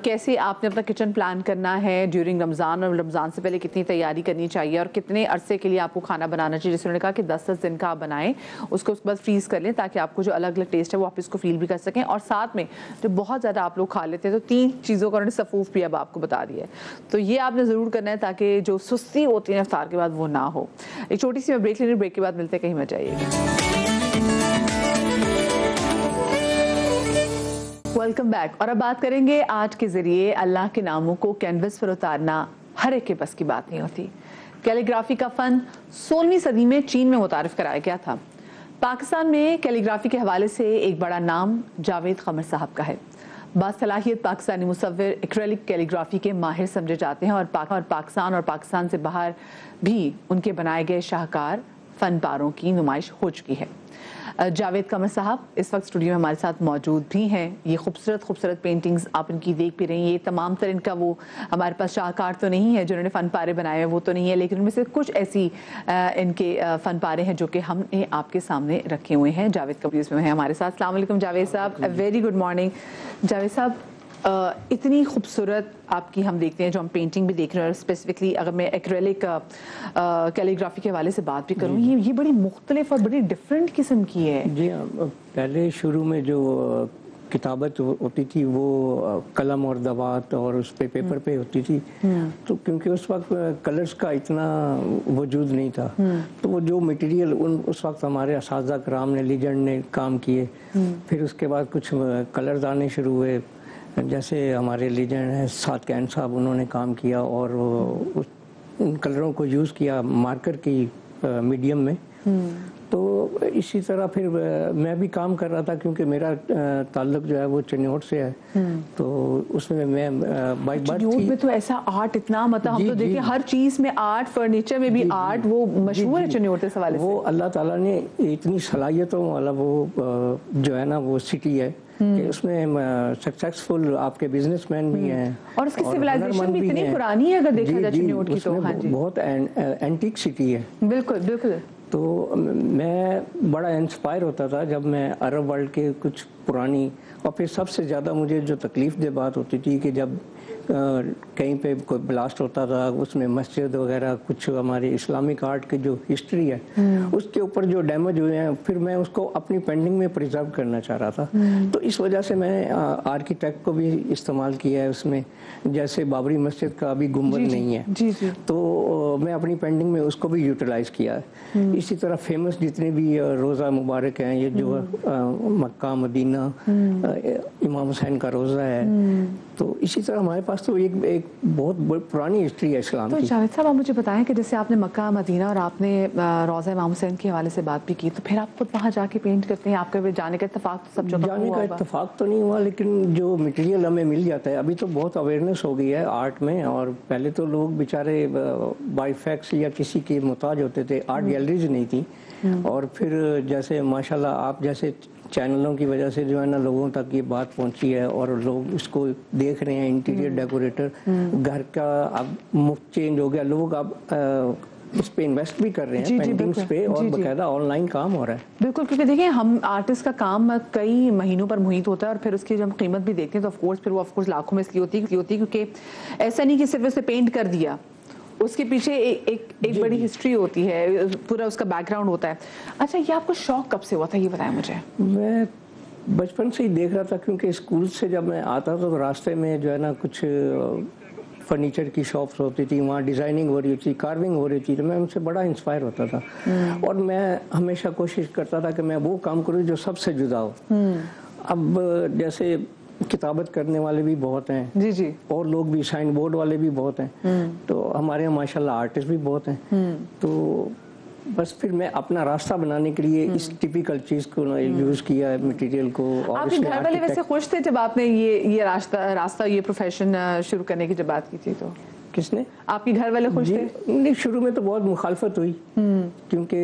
कैसे आपने अपना किचन प्लान करना है ड्यूरिंग रमजान और रमजान से पहले कितनी तैयारी करनी चाहिए और कितने अरसे के लिए आपको खाना बनाना चाहिए। जैसे उन्होंने कहा कि 10-10 दिन का आप बनाएं, उसको उसके बाद फ्रीज कर लें ताकि आपको जो अलग अलग टेस्ट है वो आप इसको फील भी कर सकें, और साथ में जो बहुत ज़्यादा आप लोग खा लेते हैं तो 3 चीज़ों का उन्होंने सफूफ भी अब आपको बता दिया है, तो ये आपने ज़रूर करना है ताकि जो सुस्ती होती है इफ्तार के बाद वो ना हो। एक छोटी सी मैं ब्रेक ले रही हूँ, ब्रेक के बाद मिलते हैं, कहीं मत जाइएगा। Welcome back. और अब बात करेंगे आज के ज़रिए अल्लाह के नामों को कैनवस पर उतारना हर एक के बस की बात नहीं होती। कैलीग्राफी का फ़न 16वीं सदी में चीन में मुतारिफ कराया गया था। पाकिस्तान में कैलीग्राफी के हवाले से एक बड़ा नाम जावेद कमर साहब का है। बासलाहियत पाकिस्तानी मुसव्विर एक्रेलिक कैलीग्राफी के माहिर समझे जाते हैं और पाकिस्तान और पाकिस्तान से बाहर भी उनके बनाए गए शाहकार फनपारों की नुमाइश हो चुकी है। जावेद कमर साहब इस वक्त स्टूडियो में हमारे साथ मौजूद भी हैं। ये खूबसूरत पेंटिंग्स आप इनकी देख भी रही हैं। ये तमाम तर इनका वो हमारे पास शाहकार तो नहीं है जिन्होंने फ़न पारे बनाए हैं, वो तो नहीं है, लेकिन उनमें से कुछ ऐसी इनके फ़न पारे हैं जो कि हमने आपके सामने रखे हुए हैं। जावेद कबीर इसमें हैं हमारे साथ। अस्सलाम वालेकुम जावेद साहब, वेरी गुड मॉर्निंग। जावेद साहब, इतनी खूबसूरत आपकी हम देखते हैं जो हम पेंटिंग भी देख रहे हैं, स्पेसिफिकली अगर मैं एक्रेलिक कैलीग्राफी के हवाले से बात भी करूँ, ये बड़ी मुख्तलिफ और बड़ी डिफरेंट किस्म की है। जी हाँ, पहले शुरू में जो किताबत होती थी वो कलम और दवात और उस पे पेपर पे होती थी। तो क्योंकि उस वक्त कलर्स का इतना वजूद नहीं था, तो वो जो मटेरियल उस वक्त हमारे असातिज़ा कराम ने, लीजेंड ने काम किए, फिर उसके बाद कुछ कलर्स आने शुरू हुए, जैसे हमारे लीजेंड हैं साद कैन साहब, उन्होंने काम किया और उन कलरों को यूज़ किया मार्कर की मीडियम में। तो इसी तरह फिर मैं भी काम कर रहा था, क्योंकि मेरा ताल्लुक जो है वो चिन्नौट से है, तो उसमें मैं बाई बार चिन्नौट में तो ऐसा आर्ट इतना, मतलब हम तो देखिए हर चीज में आर्ट, फर्नीचर में भी आर्ट, वो मशहूर है चिन्नौट इस हवाले से। वो अल्लाह ताला ने इतनी सलाहियतों वाला वो जो है ना वो सिटी है कि उसमें सक्सेसफुल आपके बिजनेसमैन भी हैं और उसकी सिविलाइजेशन भी इतनी पुरानी है अगर देखा जाए चिन्नौट की, तो हाँ जी बहुत एंटीक सिटी है। बिल्कुल बिल्कुल। तो मैं बड़ा इंस्पायर होता था जब मैं अरब वर्ल्ड के कुछ पुरानी, और फिर सबसे ज़्यादा मुझे जो तकलीफ दे बात होती थी कि जब कहीं पे कोई ब्लास्ट होता था, उसमें मस्जिद वगैरह कुछ हमारी इस्लामिक आर्ट की जो हिस्ट्री है उसके ऊपर जो डैमेज हुए हैं, फिर मैं उसको अपनी पेंटिंग में प्रिजर्व करना चाह रहा था। तो इस वजह से मैंने आर्किटेक्ट को भी इस्तेमाल किया है उसमें, जैसे बाबरी मस्जिद का अभी गुंबद नहीं है, तो मैं अपनी पेंटिंग में उसको भी यूटिलाइज किया है। इसी तरह फेमस जितने भी रोज़ा मुबारक हैं, ये जो मक्का मदीना, इमाम हुसैन का रोज़ा है, तो इसी तरह हमारे पास तो एक बहुत पुरानी हिस्ट्री है इस्लाम की। तो जावेद साहब आप मुझे बताएं कि जैसे आपने मक्का मदीना और आपने रोज़ा इमाम हुसैन के हवाले से बात भी की, तो फिर आप खुद वहाँ जाके पेंट करते हैं, आपका जाने का इत्तेफाक तो सब जगह जाने का इत्तेफाक तो नहीं हुआ, लेकिन जो मटेरियल हमें मिल जाता है, अभी तो बहुत अवेयरनेस हो गई है आर्ट में, और पहले तो लोग बेचारे बाई फैक्स या किसी के मुताज होते थे, आर्ट गैलरीज नहीं थी, और फिर जैसे माशाल्लाह आप जैसे चैनलों की वजह से जो है ना लोगों तक ये बात पहुंची है और लोग इसको देख रहे हैं। इंटीरियर डेकोरेटर घर का अब मुफ्त चेंज हो गया, लोग अब उस पे इन्वेस्ट भी कर रहे हैं पेंटिंग्स पे, और बाकायदा ऑनलाइन काम हो रहा है। बिल्कुल, क्योंकि देखिए हम आर्टिस्ट का काम कई महीनों पर मुहित होता है, और फिर उसकी जब कीमत भी देखते हैं तो ऑफकोर्स फिर वो ऑफकोर्स लाखों में इसलिए होती है क्योंकि ऐसा नहीं कि सिर्फ उसे पेंट कर दिया, उसके पीछे एक बड़ी हिस्ट्री होती है, पूरा उसका बैकग्राउंड होता है। अच्छा, ये आपको शौक कब से हुआ था, ये बताएं मुझे। मैं बचपन से ही देख रहा था, क्योंकि स्कूल से जब मैं आता था तो रास्ते में जो है ना कुछ फर्नीचर की शॉप्स होती थी, वहाँ डिज़ाइनिंग हो रही थी, कार्विंग हो रही थी, तो मैं उनसे बड़ा इंस्पायर होता था, और मैं हमेशा कोशिश करता था कि मैं वो काम करूँ जो सबसे जुदा हो। अब जैसे किताबत करने वाले भी बहुत हैं जी, और लोग भी, साइन बोर्ड वाले भी बहुत हैं, तो हमारे यहाँ माशाल्लाह आर्टिस्ट भी बहुत हैं, तो बस फिर मैं अपना रास्ता बनाने के लिए इस टिपिकल चीज को यूज किया है, मटेरियल को। और आपके घर वाले वैसे खुश थे जब आपने ये रास्ता ये प्रोफेशन शुरू करने की जब बात की थी? तो किसने? आपके घर वाले खुश थे? नहीं, शुरू में तो बहुत मुखालफत हुई, क्योंकि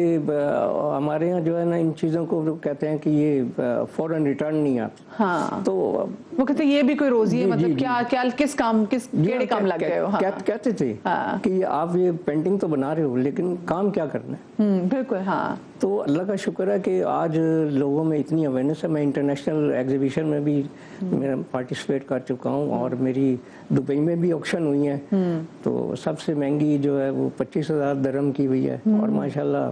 हमारे यहाँ जो है ना इन चीज़ों को कहते हैं कि ये फौरन रिटर्न नहीं आता। हाँ, तो वो कहते ये भी कोई रोजी है, मतलब क्या किस काम केड़े काम लग गए हो? हाँ। कहते थे कि आप ये पेंटिंग तो बना रहे हो, लेकिन काम क्या करना है? बिल्कुल, हाँ। तो अल्लाह का शुक्र है कि आज लोगों में इतनी अवेयरनेस है। मैं इंटरनेशनल एग्जीबिशन में भी मैं पार्टिसिपेट कर चुका हूँ, और मेरी दुबई में भी ऑक्शन हुई है, तो सबसे महंगी जो है वो 25,000 दरहम की हुई है, और माशाल्लाह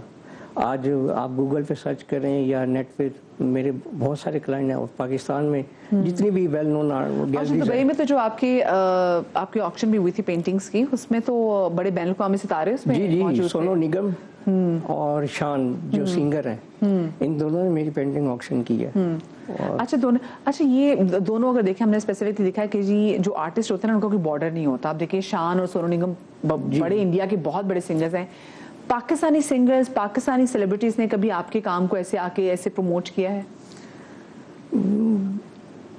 आज आप गूगल पे सर्च करें या नेट पे, मेरे बहुत सारे क्लाइंट हैं, और पाकिस्तान में जितनी भी वेल नोन गैलरीज। दुबई में तो जो आपकी ऑक्शन भी हुई थी पेंटिंग्स की, उसमें तो बड़े बैनुल-अक़वामी सितारे उसमें जी, सोनू निगम और शान जो सिंगर हैं, इन दोनों ने मेरी पेंटिंग ऑक्शन की है। अच्छा, ये दोनों अगर देखें, हमने स्पेसिफिकली देखा है कि जी जो आर्टिस्ट होते हैं ना उनका कोई बॉर्डर नहीं होता। आप देखिए शान और सोनू निगम बड़े इंडिया के बहुत बड़े सिंगर्स हैं। पाकिस्तानी सिंगर्स, पाकिस्तानी सेलिब्रिटीज ने कभी आपके काम को ऐसे आके ऐसे प्रमोट किया है?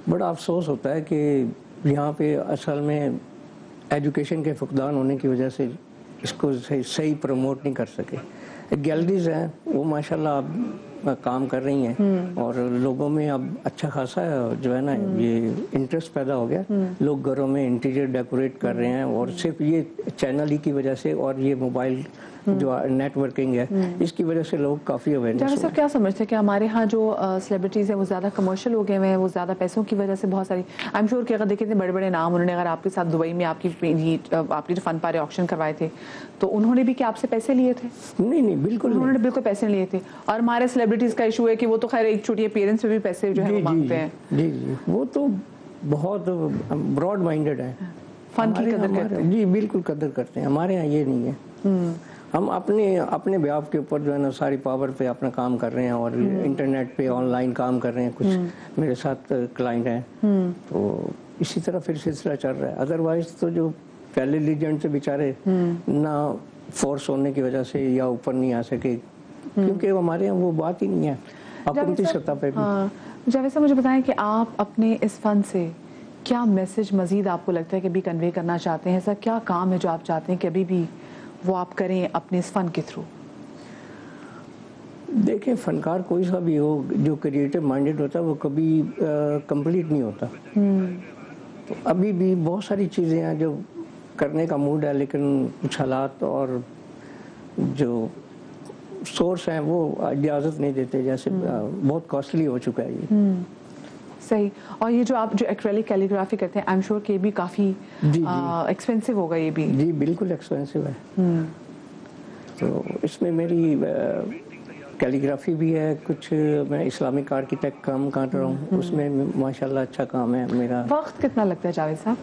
बड़ा अफसोस होता है कि यहाँ पे असल में एजुकेशन के फुकदान होने की वजह से इसको सही प्रमोट नहीं कर सके। गैलरीज हैं वो माशाल्लाह अब काम कर रही हैं, और लोगों में अब अच्छा खासा जो है ना ये इंटरेस्ट पैदा हो गया। लोग घरों में इंटीरियर डेकोरेट कर रहे हैं, और सिर्फ ये चैनल ही की वजह से और ये मोबाइल जो नेटवर्किंग है, इसकी वजह से लोग काफ़ी अवेयरनेस। जावेद साहब क्या समझते हैं कि हमारे यहाँ जो सेलिब्रिटीज़ हैं वो ज़्यादा कमर्शियल हो गए हैं, वो ज़्यादा पैसों की वजह से बहुत सारी, आई एम श्योर कि अगर देखें बड़े बड़े नाम उन्होंने अगर आपके साथ दुबई में आपकी जो फन पारे ऑक्शन करवाए थे तो उन्होंने भी क्या आपसे पैसे लिए थे? नहीं बिल्कुल उन्होंने बिल्कुल पैसे नहीं लिए थे। और हमारे सेलिब्रिटीज़ का इशू है कि वो तो खैर एक छोटी पेरेंट्स पे भी पैसे जो है वो मांगते हैं। जी, वो तो बहुत ब्रॉड माइंडेड है, फन की कदर करते हैं। जी बिल्कुल कदर करते हैं। हमारे यहाँ ये नहीं है। हम अपने ब्याह के ऊपर जो है ना सारी पावर पे अपना काम कर रहे हैं और इंटरनेट पे ऑनलाइन काम कर रहे हैं। कुछ मेरे साथ क्लाइंट हैं तो इसी तरह फिर सिलसिला चल रहा है। अदरवाइज तो जो पहले लीजेंड से बेचारे ना फोर्स होने की वजह से या ऊपर नहीं आ सके, क्योंकि हमारे यहाँ वो बात ही नहीं है अपनी सतह पे भी। जावेद साहब मुझे बताएं कि आप अपने इस फन से क्या मैसेज मजीद आपको लगता है कि भी कन्वे करना चाहते हैं? ऐसा क्या काम है जो आप चाहते हैं कि अभी भी वो आप करें अपने इस फन के थ्रू? देखें, फनकार कोई सा भी हो जो क्रिएटिव माइंडेड होता है वो कभी कंप्लीट नहीं होता। तो अभी भी बहुत सारी चीज़ें हैं जो करने का मूड है, लेकिन कुछ हालात और जो सोर्स हैं वो इजाज़त नहीं देते। जैसे बहुत कॉस्टली हो चुका है ये। सही। और ये जो आप जो एक्रेलिक कैलीग्राफी करते हैं, आई एम श्योर कि ये भी काफ़ी एक्सपेंसिव होगा। ये भी जी बिल्कुल एक्सपेंसिव है। तो इसमें मेरी कैलीग्राफी भी है, कुछ मैं इस्लामिक आर्किटेक्ट काम कर रहा हूँ, उसमें माशाल्लाह अच्छा काम है मेरा। वक्त कितना लगता है जावेद साहब?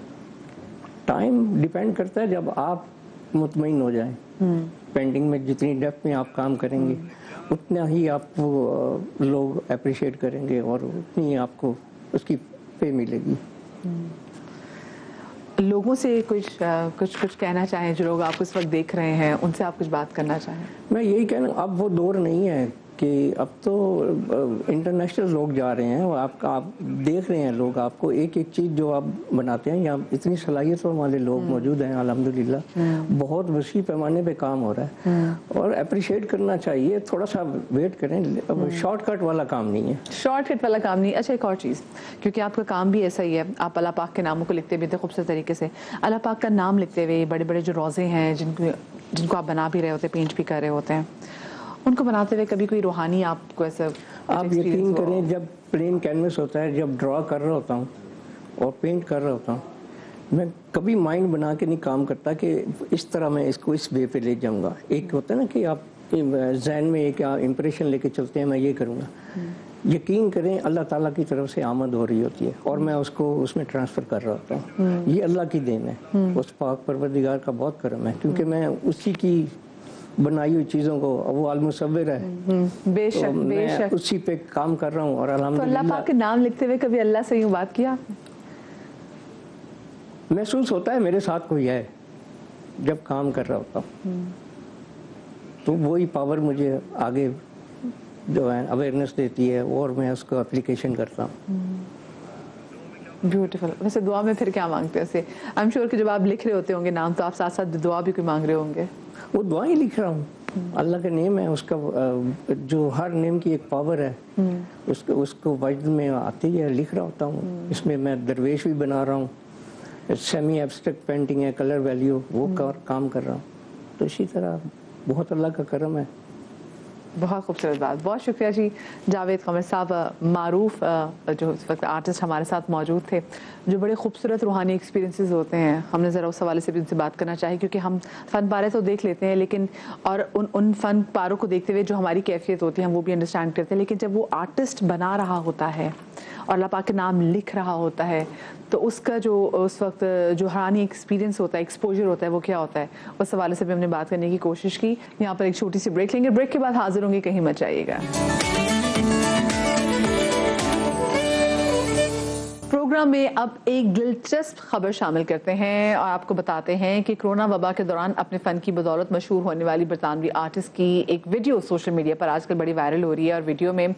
टाइम डिपेंड करता है जब आप मुतमईन हो जाएं। पेंटिंग में जितनी डेप्थ में आप काम करेंगे उतना ही आपको लोग अप्रिशिएट करेंगे और उतनी आपको उसकी पे मिलेगी। लोगों से कुछ कहना चाहें, जो लोग आपको इस वक्त देख रहे हैं उनसे आप कुछ बात करना चाहें? मैं यही कहना, अब वो दौर नहीं है कि अब तो इंटरनेशनल लोग जा रहे हैं और आप देख रहे हैं लोग आपको एक एक चीज़ जो आप बनाते हैं, यहाँ इतनी सलाहियतों वाले लोग मौजूद हैं अल्हम्दुलिल्लाह। बहुत वसी पैमाने पे काम हो रहा है और अप्रिशिएट करना चाहिए। थोड़ा सा वेट करें, शॉर्टकट वाला काम नहीं है। शॉर्टकट वाला काम नहीं। अच्छा, एक और चीज़, क्योंकि आपका काम भी ऐसा ही है, आप अल्लाह पाक के नामों को लिखते भी थे खूबसूरत तरीके से। अल्लाह पाक का नाम लिखते हुए बड़े बड़े जो रोज़े हैं जिनको आप बना भी रहे होते, पेंट भी कर रहे होते हैं, उनको बनाते हुए कभी कोई रूहानी आपको ऐसा? आप यकीन करें, जब प्लेन कैनवस होता है, जब ड्रॉ कर रहा होता हूँ और पेंट कर रहा होता हूँ, मैं कभी माइंड बना के नहीं काम करता कि इस तरह मैं इसको इस वे पे ले जाऊँगा। एक होता है ना कि आप जहन में एक इंप्रेशन लेके चलते हैं, मैं ये करूँगा। यकीन करें अल्लाह ताला की तरफ से आमद हो रही होती है और मैं उसको उसमें ट्रांसफ़र कर रहा होता हूँ। ये अल्लाह की देन है, उस पाक परवरदिगार का बहुत करम है, क्योंकि मैं उसी की बनाई हुई चीज़ों को, वो अल-मुसव्विर है, बेशक तो मैं उसी पे काम कर रहा हूँ। और अल्हम्दुलिल्लाह, तो अल्लाह पाक के नाम लिखते हुए कभी अल्लाह से यूँ बात किया? महसूस होता है मेरे साथ कोई है जब काम कर रहा होता हूँ, तो वही पावर मुझे आगे जो है अवेयरनेस देती है और मैं उसको एप्लीकेशन करता हूँ। ब्यूटीफुल। वैसे दुआ में फिर क्या मांगते हैं? ऐसे आई एम श्योर कि जब आप लिख रहे होते होंगे नाम, तो आप साथ साथ दुआ भी कोई मांग रहे होंगे? वो दुआ ही लिख रहा हूँ, अल्लाह का नेम है, उसका जो हर नेम की एक पावर है, उसको वजद में आती है, लिख रहा होता हूँ। इसमें मैं दरवेश भी बना रहा हूँ, सेमी एब्स्ट्रैक्ट पेंटिंग है, कलर वैल्यू वो काम कर रहा हूँ। तो इसी तरह बहुत अल्लाह का करम है। बहुत खूबसूरत बात, बहुत शुक्रिया जी जावेद कमर साहब, मारूफ जो इस वक्त आर्टिस्ट हमारे साथ मौजूद थे, जो बड़े खूबसूरत रूहानी एक्सपीरियंसेस होते हैं। हमने ज़रा उस हवाले से भी उनसे बात करना चाहिए, क्योंकि हम फ़न पारे तो देख लेते हैं, लेकिन और उन फ़न पारों को देखते हुए जो हमारी कैफियत होती है हम वो भी अंडरस्टैंड करते हैं, लेकिन जब वो आर्टिस्ट बना रहा होता है और अल्लाह पाक के नाम लिख रहा होता है, तो उसका जो उस वक्त जो रूहानी एक्सपीरियंस होता है, एक्सपोजर होता है, वो क्या होता है, उस हवाले से भी हमने बात करने की कोशिश की। यहाँ पर एक छोटी सी ब्रेक लेंगे, ब्रेक के बाद हाजिर होंगे, कहीं मत जाइएगा। प्रोग्राम में अब एक दिलचस्प खबर शामिल करते हैं और आपको बताते हैं कि कोरोना वबा के दौरान अपने फ़न की बदौलत मशहूर होने वाली बरतानवी आर्टिस्ट की एक वीडियो सोशल मीडिया पर आजकल बड़ी वायरल हो रही है। और वीडियो में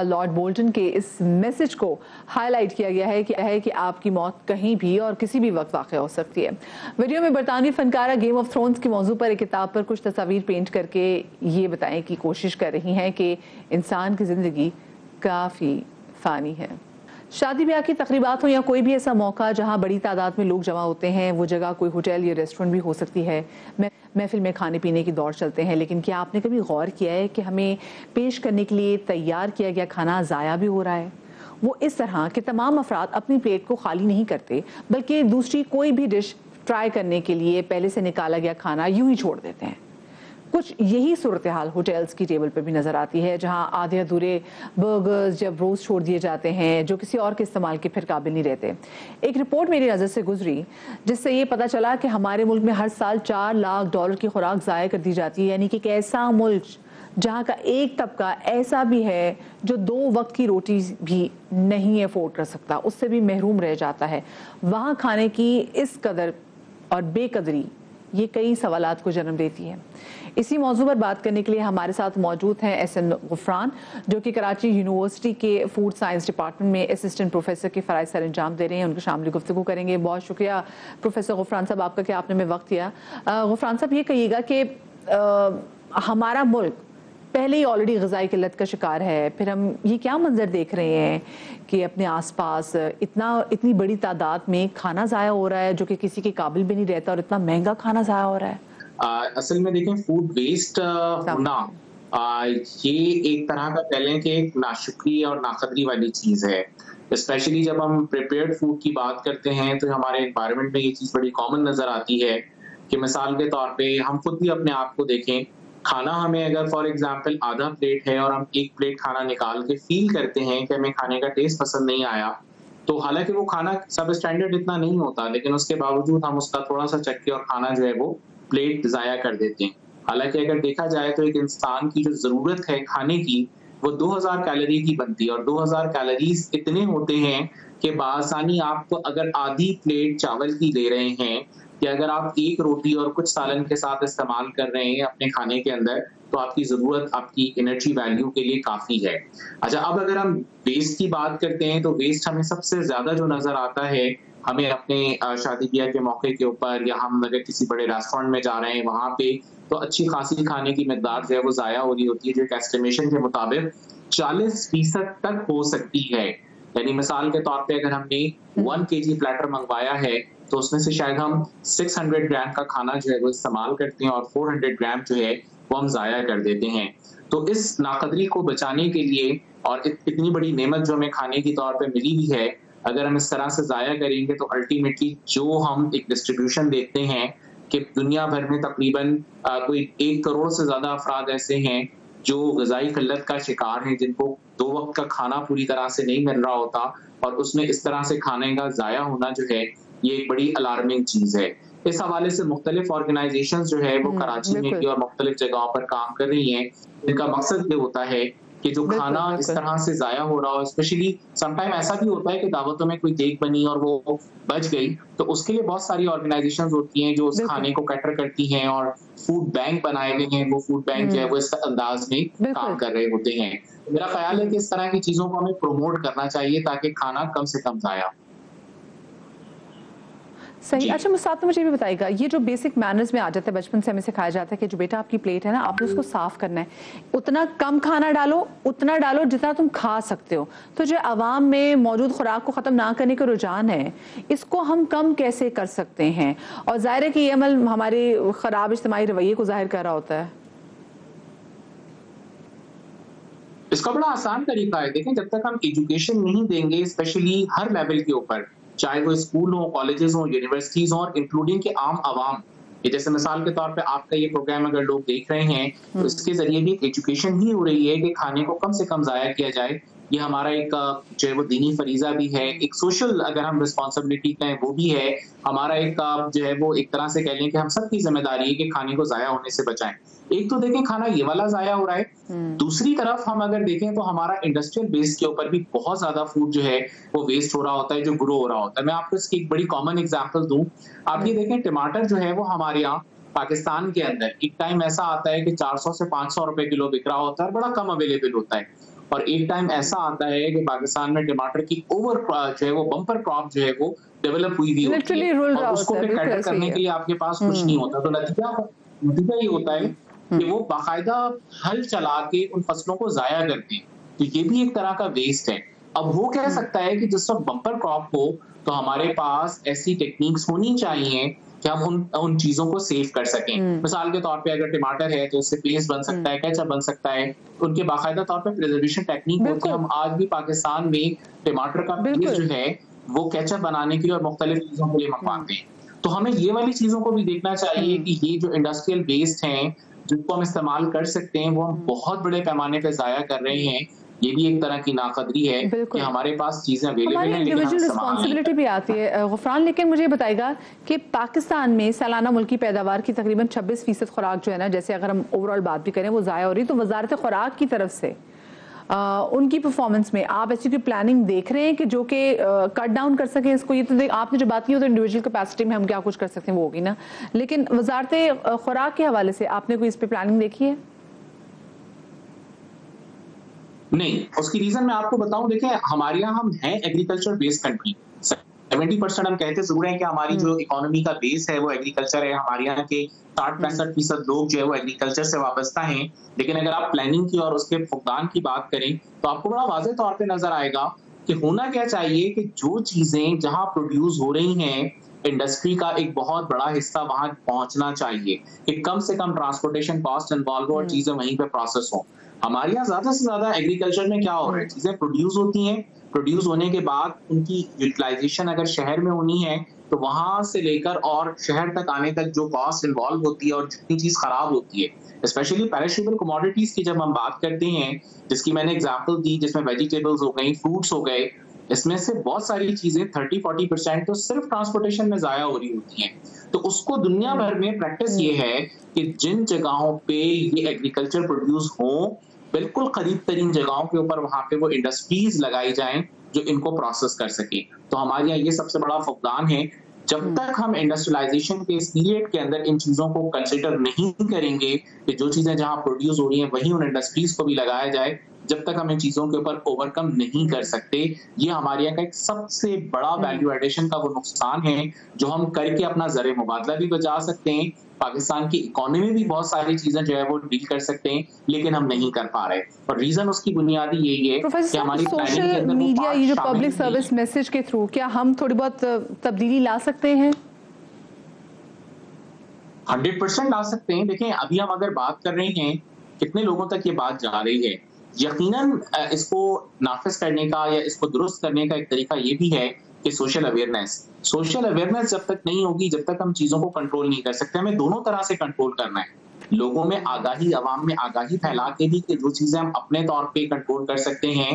लॉर्ड बोल्टन के इस मैसेज को हाईलाइट किया गया है कि आपकी मौत कहीं भी और किसी भी वक्त वाक़ हो सकती है। वीडियो में बरतानवी फनकारा गेम ऑफ थ्रोन्स के मौजू पर एक किताब पर कुछ तस्वीर पेंट करके ये बताएं कि कोशिश कर रही हैं कि इंसान की ज़िंदगी काफ़ी फ़ानी है। शादी ब्याह की तकरीबात हो या कोई भी ऐसा मौका जहां बड़ी तादाद में लोग जमा होते हैं, वो जगह कोई होटल या रेस्टोरेंट भी हो सकती है। महफिल में खाने पीने की दौड़ चलते हैं, लेकिन क्या आपने कभी गौर किया है कि हमें पेश करने के लिए तैयार किया गया खाना ज़ाया भी हो रहा है? वो इस तरह कि तमाम अफराद अपनी प्लेट को खाली नहीं करते, बल्कि दूसरी कोई भी डिश ट्राई करने के लिए पहले से निकाला गया खाना यूं ही छोड़ देते हैं। कुछ यही सूरत हाल होटल्स की टेबल पर भी नजर आती है, जहां आधे अधूरे बर्गर्स या रोस्ट छोड़ दिए जाते हैं जो किसी और के इस्तेमाल के फिर काबिल नहीं रहते। एक रिपोर्ट मेरी नज़र से गुजरी जिससे ये पता चला कि हमारे मुल्क में हर साल $4 लाख की खुराक ज़ाया कर दी जाती है, यानी कि एक ऐसा मुल्क जहाँ का एक तबका ऐसा भी है जो 2 वक्त की रोटी भी नहीं अफोर्ड कर सकता, उससे भी महरूम रह जाता है। वहाँ खाने की इस कदर और बेकदरी ये कई सवालात को जन्म देती है। इसी मौजू पर बात करने के लिए हमारे साथ मौजूद हैं एहसन गुफरान, जो कि कराची यूनिवर्सिटी के फूड साइंस डिपार्टमेंट में असिस्टेंट प्रोफेसर के फ़राइज़ सर अंजाम दे रहे हैं। उनके शामिल गुफ्तगू करेंगे। बहुत शुक्रिया प्रोफेसर गुफरान साहब आपका कि आपने में वक्त दिया। गुफरान साहब, ये कहिएगा कि हमारा मुल्क पहले ही ऑलरेडी ग़िज़ाई किल्लत का शिकार है, फिर हम ये क्या मंजर देख रहे हैं कि अपने आसपास इतनी बड़ी तादाद में खाना ज़ाया हो रहा है जो कि किसी के काबिल भी नहीं रहता, और इतना महंगा खाना ज़ाया हो रहा है। असल में देखें, फूड वेस्ट होना ये एक तरह का कह लें कि एक नाशुक्री और नाकदरी वाली चीज़ है। स्पेशली जब हम प्रिपेयर्ड फूड की बात करते हैं तो हमारे एनवायरनमेंट में ये चीज़ बड़ी कॉमन नज़र आती है कि मिसाल के तौर पे हम खुद भी अपने आप को देखें, खाना हमें अगर फॉर एग्जांपल आधा प्लेट है और हम 1 प्लेट खाना निकाल के फील करते हैं कि हमें खाने का टेस्ट पसंद नहीं आया, तो हालांकि वो खाना सब स्टैंडर्ड इतना नहीं होता, लेकिन उसके बावजूद हम उसका थोड़ा सा चख के और खाना जो है वो प्लेट ज़ाया कर देते हैं। हालांकि अगर देखा जाए तो एक इंसान की जो ज़रूरत है खाने की वो 2000 कैलोरी की बनती है, और 2000 कैलोरीज इतने होते हैं कि बासानी आपको अगर आधी प्लेट चावल की ले रहे हैं या अगर आप 1 रोटी और कुछ सालन के साथ इस्तेमाल कर रहे हैं अपने खाने के अंदर, तो आपकी ज़रूरत आपकी एनर्जी वैल्यू के लिए काफ़ी है। अच्छा, अब अगर हम वेस्ट की बात करते हैं तो वेस्ट हमें सबसे ज़्यादा जो नज़र आता है, हमें अपने शादी ब्याह के मौके के ऊपर या हम अगर किसी बड़े रेस्टोरेंट में जा रहे हैं वहाँ पे, तो अच्छी खासी खाने की मिकदार जो है वो ज़ाया हो रही होती है, जो एक एस्टिमेशन के मुताबिक 40% तक हो सकती है। यानी मिसाल के तौर पे अगर हमने 1 kg प्लेटर मंगवाया है तो उसमें से शायद हम 600 ग्राम का खाना जो है वो इस्तेमाल करते हैं और 400 ग्राम जो है वो हम ज़ाया कर देते हैं। तो इस नाकदरी को बचाने के लिए और इतनी बड़ी नेमत जो हमें खाने की तौर पे मिली हुई है, अगर हम इस तरह से ज़ाया करेंगे तो अल्टीमेटली जो हम एक डिस्ट्रीब्यूशन देखते हैं कि दुनिया भर में तकरीबन कोई 1 करोड़ से ज़्यादा अफराद ऐसे हैं जो ग़िज़ाई किल्लत का शिकार हैं, जिनको 2 वक्त का खाना पूरी तरह से नहीं मिल रहा होता, और उसमें इस तरह से खाने का ज़ाया होना जो है ये एक बड़ी अलार्मिंग चीज़ है। इस हवाले से मुख्तलिफ ऑर्गेनाइजेशंस जो है वो कराची में भी और मुख्तलिफ जगहों पर काम कर रही हैं। इनका मकसद ये होता है कि जो खाना इस तरह से ज़ाया हो रहा हो, स्पेशली समटाइम ऐसा भी होता है कि दावतों में कोई केक बनी और वो बच गई, तो उसके लिए बहुत सारी ऑर्गेनाइजेशंस होती हैं जो उस खाने को कैटर करती हैं, और फूड बैंक बनाए गए हैं। वो फूड बैंक जो है वो इस अंदाज में काम कर रहे होते हैं। मेरा ख्याल है कि इस तरह की चीज़ों को हमें प्रमोट करना चाहिए ताकि खाना कम से कम ज़ाया। सही। अच्छा, मुसाद, मुझे भी बताइएगा, ये जो बेसिक मैनर्स में आ जाता है, बचपन से हमें सिखाया जाता है कि जो बेटा आपकी प्लेट है ना, आपने उसको साफ करना है, उतना कम खाना डालो, उतना डालो जितना तुम खा सकते हो। तो जो आवाम में मौजूद खुराक को ख़त्म ना करने का रुझान है, इसको हम कम कैसे कर सकते हैं? और ज़ाहिर है कि ये अमल हमारे ख़राब इज्तिमाई रवैये को ज़ाहिर कर रहा होता है। इसका बड़ा आसान तरीका है। देखें, जब तक हम एजुकेशन नहीं देंगे, स्पेशली हर लेवल के ऊपर, चाहे वो स्कूल हो, कॉलेजेस हो, यूनिवर्सिटीज हो, और इंक्लूडिंग के आम आवाम, जैसे मिसाल के तौर पे आपका ये प्रोग्राम अगर लोग देख रहे हैं तो इसके जरिए भी एजुकेशन ही हो रही है कि खाने को कम से कम ज़ाया किया जाए। ये हमारा एक जो है वो दीनी फरीजा भी है, एक सोशल अगर हम रिस्पॉन्सिबिलिटी कहें वो भी है, हमारा एक जो है वो एक तरह से कह लें कि हम सबकी जिम्मेदारी है कि खाने को ज़ाया होने से बचाएं। एक तो देखें खाना ये वाला ज़ाया हो रहा है, दूसरी तरफ हम अगर देखें तो हमारा इंडस्ट्रियल बेस के ऊपर भी बहुत ज्यादा फूड जो है वो वेस्ट हो रहा होता है, जो ग्रो हो रहा होता है। मैं आपको इसकी एक बड़ी कॉमन एग्जांपल दूं, आप ये देखें टमाटर जो है वो हमारे यहाँ पाकिस्तान के अंदर एक टाइम ऐसा आता है कि 400 से 500 रुपए किलो बिक रहा होता है, बड़ा कम अवेलेबल होता है, और एक टाइम ऐसा आता है कि पाकिस्तान में टमाटर की ओवर जो है वो बम्पर क्रॉप जो है वो डेवलप हुई हुई होती है, और उसको फिर कैटर करने के लिए आपके पास कुछ नहीं होता। तो नतीजा ये होता है कि वो बाकायदा हल चला के उन फसलों को जाया करते हैं। तो ये भी एक तरह का वेस्ट है। अब वो कह सकता है कि जिस वक्त बम्पर क्रॉप हो तो हमारे पास ऐसी टेक्निक्स होनी चाहिए कि हम उन चीजों को सेव कर सकें। मिसाल के तौर पे अगर टमाटर है तो उससे पेस्ट बन सकता है, केचप बन सकता है, उनके बाकायदा तौर पे प्रिजर्वेशन टेक्निक होती है। हम आज भी पाकिस्तान में टमाटर का पेस्ट जो है वो केचप बनाने के लिए और मुख्तलिफ चीजों के लिए मंगवाते हैं। तो हमें ये वाली चीजों को भी देखना चाहिए कि ये जो इंडस्ट्रियल वेस्ट हैं जिनको हम इस्तेमाल कर सकते हैं वो हम बहुत बड़े पैमाने पे जाया कर रहे हैं। ये भी एक तरह की नाकदरी है कि हमारे पास चीजें अवेलेबल हैं, लेकिन इंडिविजुअल रिस्पांसिबिलिटी भी आती है गुफरान। लेकिन मुझे बताएगा कि पाकिस्तान में सालाना मुल्की पैदावार की तकरीबन 26% खुराक जो है ना, जैसे अगर हम ओवरऑल बात भी करें वो ज़ाया हो रही, तो वजारत खुराक की तरफ से उनकी परफॉर्मेंस में आप ऐसी कोई प्लानिंग देख रहे हैं कि जो कि कट डाउन कर सके इसको? ये तो आपने जो बात की हो तो इंडिविजुअल कैपेसिटी में हम क्या कुछ कर सकते हैं वो होगी ना, लेकिन वजारत खुराक के हवाले से आपने कोई इस पर प्लानिंग देखी है? नहीं, उसकी रीजन मैं आपको बताऊं। देखिए, हमारे यहाँ हम हैं एग्रीकल्चर बेस्ड कंट्री। 70% हम कहते जरूर हैं कि हमारी जो इकोनॉमी का बेस है वो एग्रीकल्चर है। हमारे यहाँ के 60-65% लोग जो है वो एग्रीकल्चर से वाबस्ता हैं। लेकिन अगर आप प्लानिंग की और उसके फुकदान की बात करें तो आपको बड़ा वाज़ेह तौर पे नजर आएगा कि होना क्या चाहिए कि जो चीजें जहां प्रोड्यूस हो रही हैं, इंडस्ट्री का एक बहुत बड़ा हिस्सा वहां पहुंचना चाहिए कि कम से कम ट्रांसपोर्टेशन कॉस्ट इन्वॉल्व हो और चीजें वहीं पे प्रोसेस हो। हमारे यहाँ ज्यादा से ज्यादा एग्रीकल्चर में क्या हो रहा है, चीजें प्रोड्यूस होती हैं, प्रोड्यूस होने के बाद उनकी यूटिलाइजेशन अगर शहर में होनी है तो वहां से लेकर और शहर तक आने तक जो कॉस्ट इन्वॉल्व होती है और जितनी चीज खराब होती है, स्पेशली पेरिशेबल कमोडिटीज की जब हम बात करते हैं, जिसकी मैंने एग्जांपल दी, जिसमें वेजिटेबल्स हो गई, फ्रूट्स हो गए, इसमें से बहुत सारी चीजें 30-40% तो सिर्फ ट्रांसपोर्टेशन में जाया हो रही होती हैं। तो उसको दुनिया भर में प्रैक्टिस ये है कि जिन जगहों पे ये एग्रीकल्चर प्रोड्यूस हो, बिल्कुल करीब तरीन जगहों के ऊपर वहां पे वो इंडस्ट्रीज लगाई जाएं जो इनको प्रोसेस कर सके। तो हमारे यहाँ ये सबसे बड़ा फुकदान है। जब तक हम इंडस्ट्रियलाइजेशन के इस पीरियड के अंदर इन चीजों को कंसिडर नहीं करेंगे कि जो चीजें जहां प्रोड्यूस हो रही हैं वहीं उन इंडस्ट्रीज को भी लगाया जाए, जब तक हम इन चीजों के ऊपर ओवरकम नहीं कर सकते। ये हमारे यहाँ का एक सबसे बड़ा वैल्यू एडिशन का वो नुकसान है जो हम करके अपना जरे मुबादला भी बचा सकते हैं, पाकिस्तान की इकोनॉमी भी बहुत सारी चीजें जो है वो डील कर सकते हैं, लेकिन हम नहीं कर पा रहे। और रीजन उसकी बुनियादी यही है कि हमारी सोशल मीडिया, ये जो पब्लिक सर्विस मैसेज के थ्रू क्या हम थोड़ी बहुत तब्दीली ला सकते हैं? 100% ला सकते हैं। देखें, अभी हम अगर बात कर रहे हैं कितने लोगों तक ये बात जा रही है, यकीनन इसको नाफिज करने का या इसको दुरुस्त करने का एक तरीका ये भी है कि सोशल अवेयरनेस जब तक नहीं होगी, जब तक हम चीजों को कंट्रोल नहीं कर सकते। हमें दोनों तरह से कंट्रोल करना है, लोगों में आगाही, अवाम में आगाही फैला के भी कि जो चीजें हम अपने तौर पे कंट्रोल कर सकते हैं,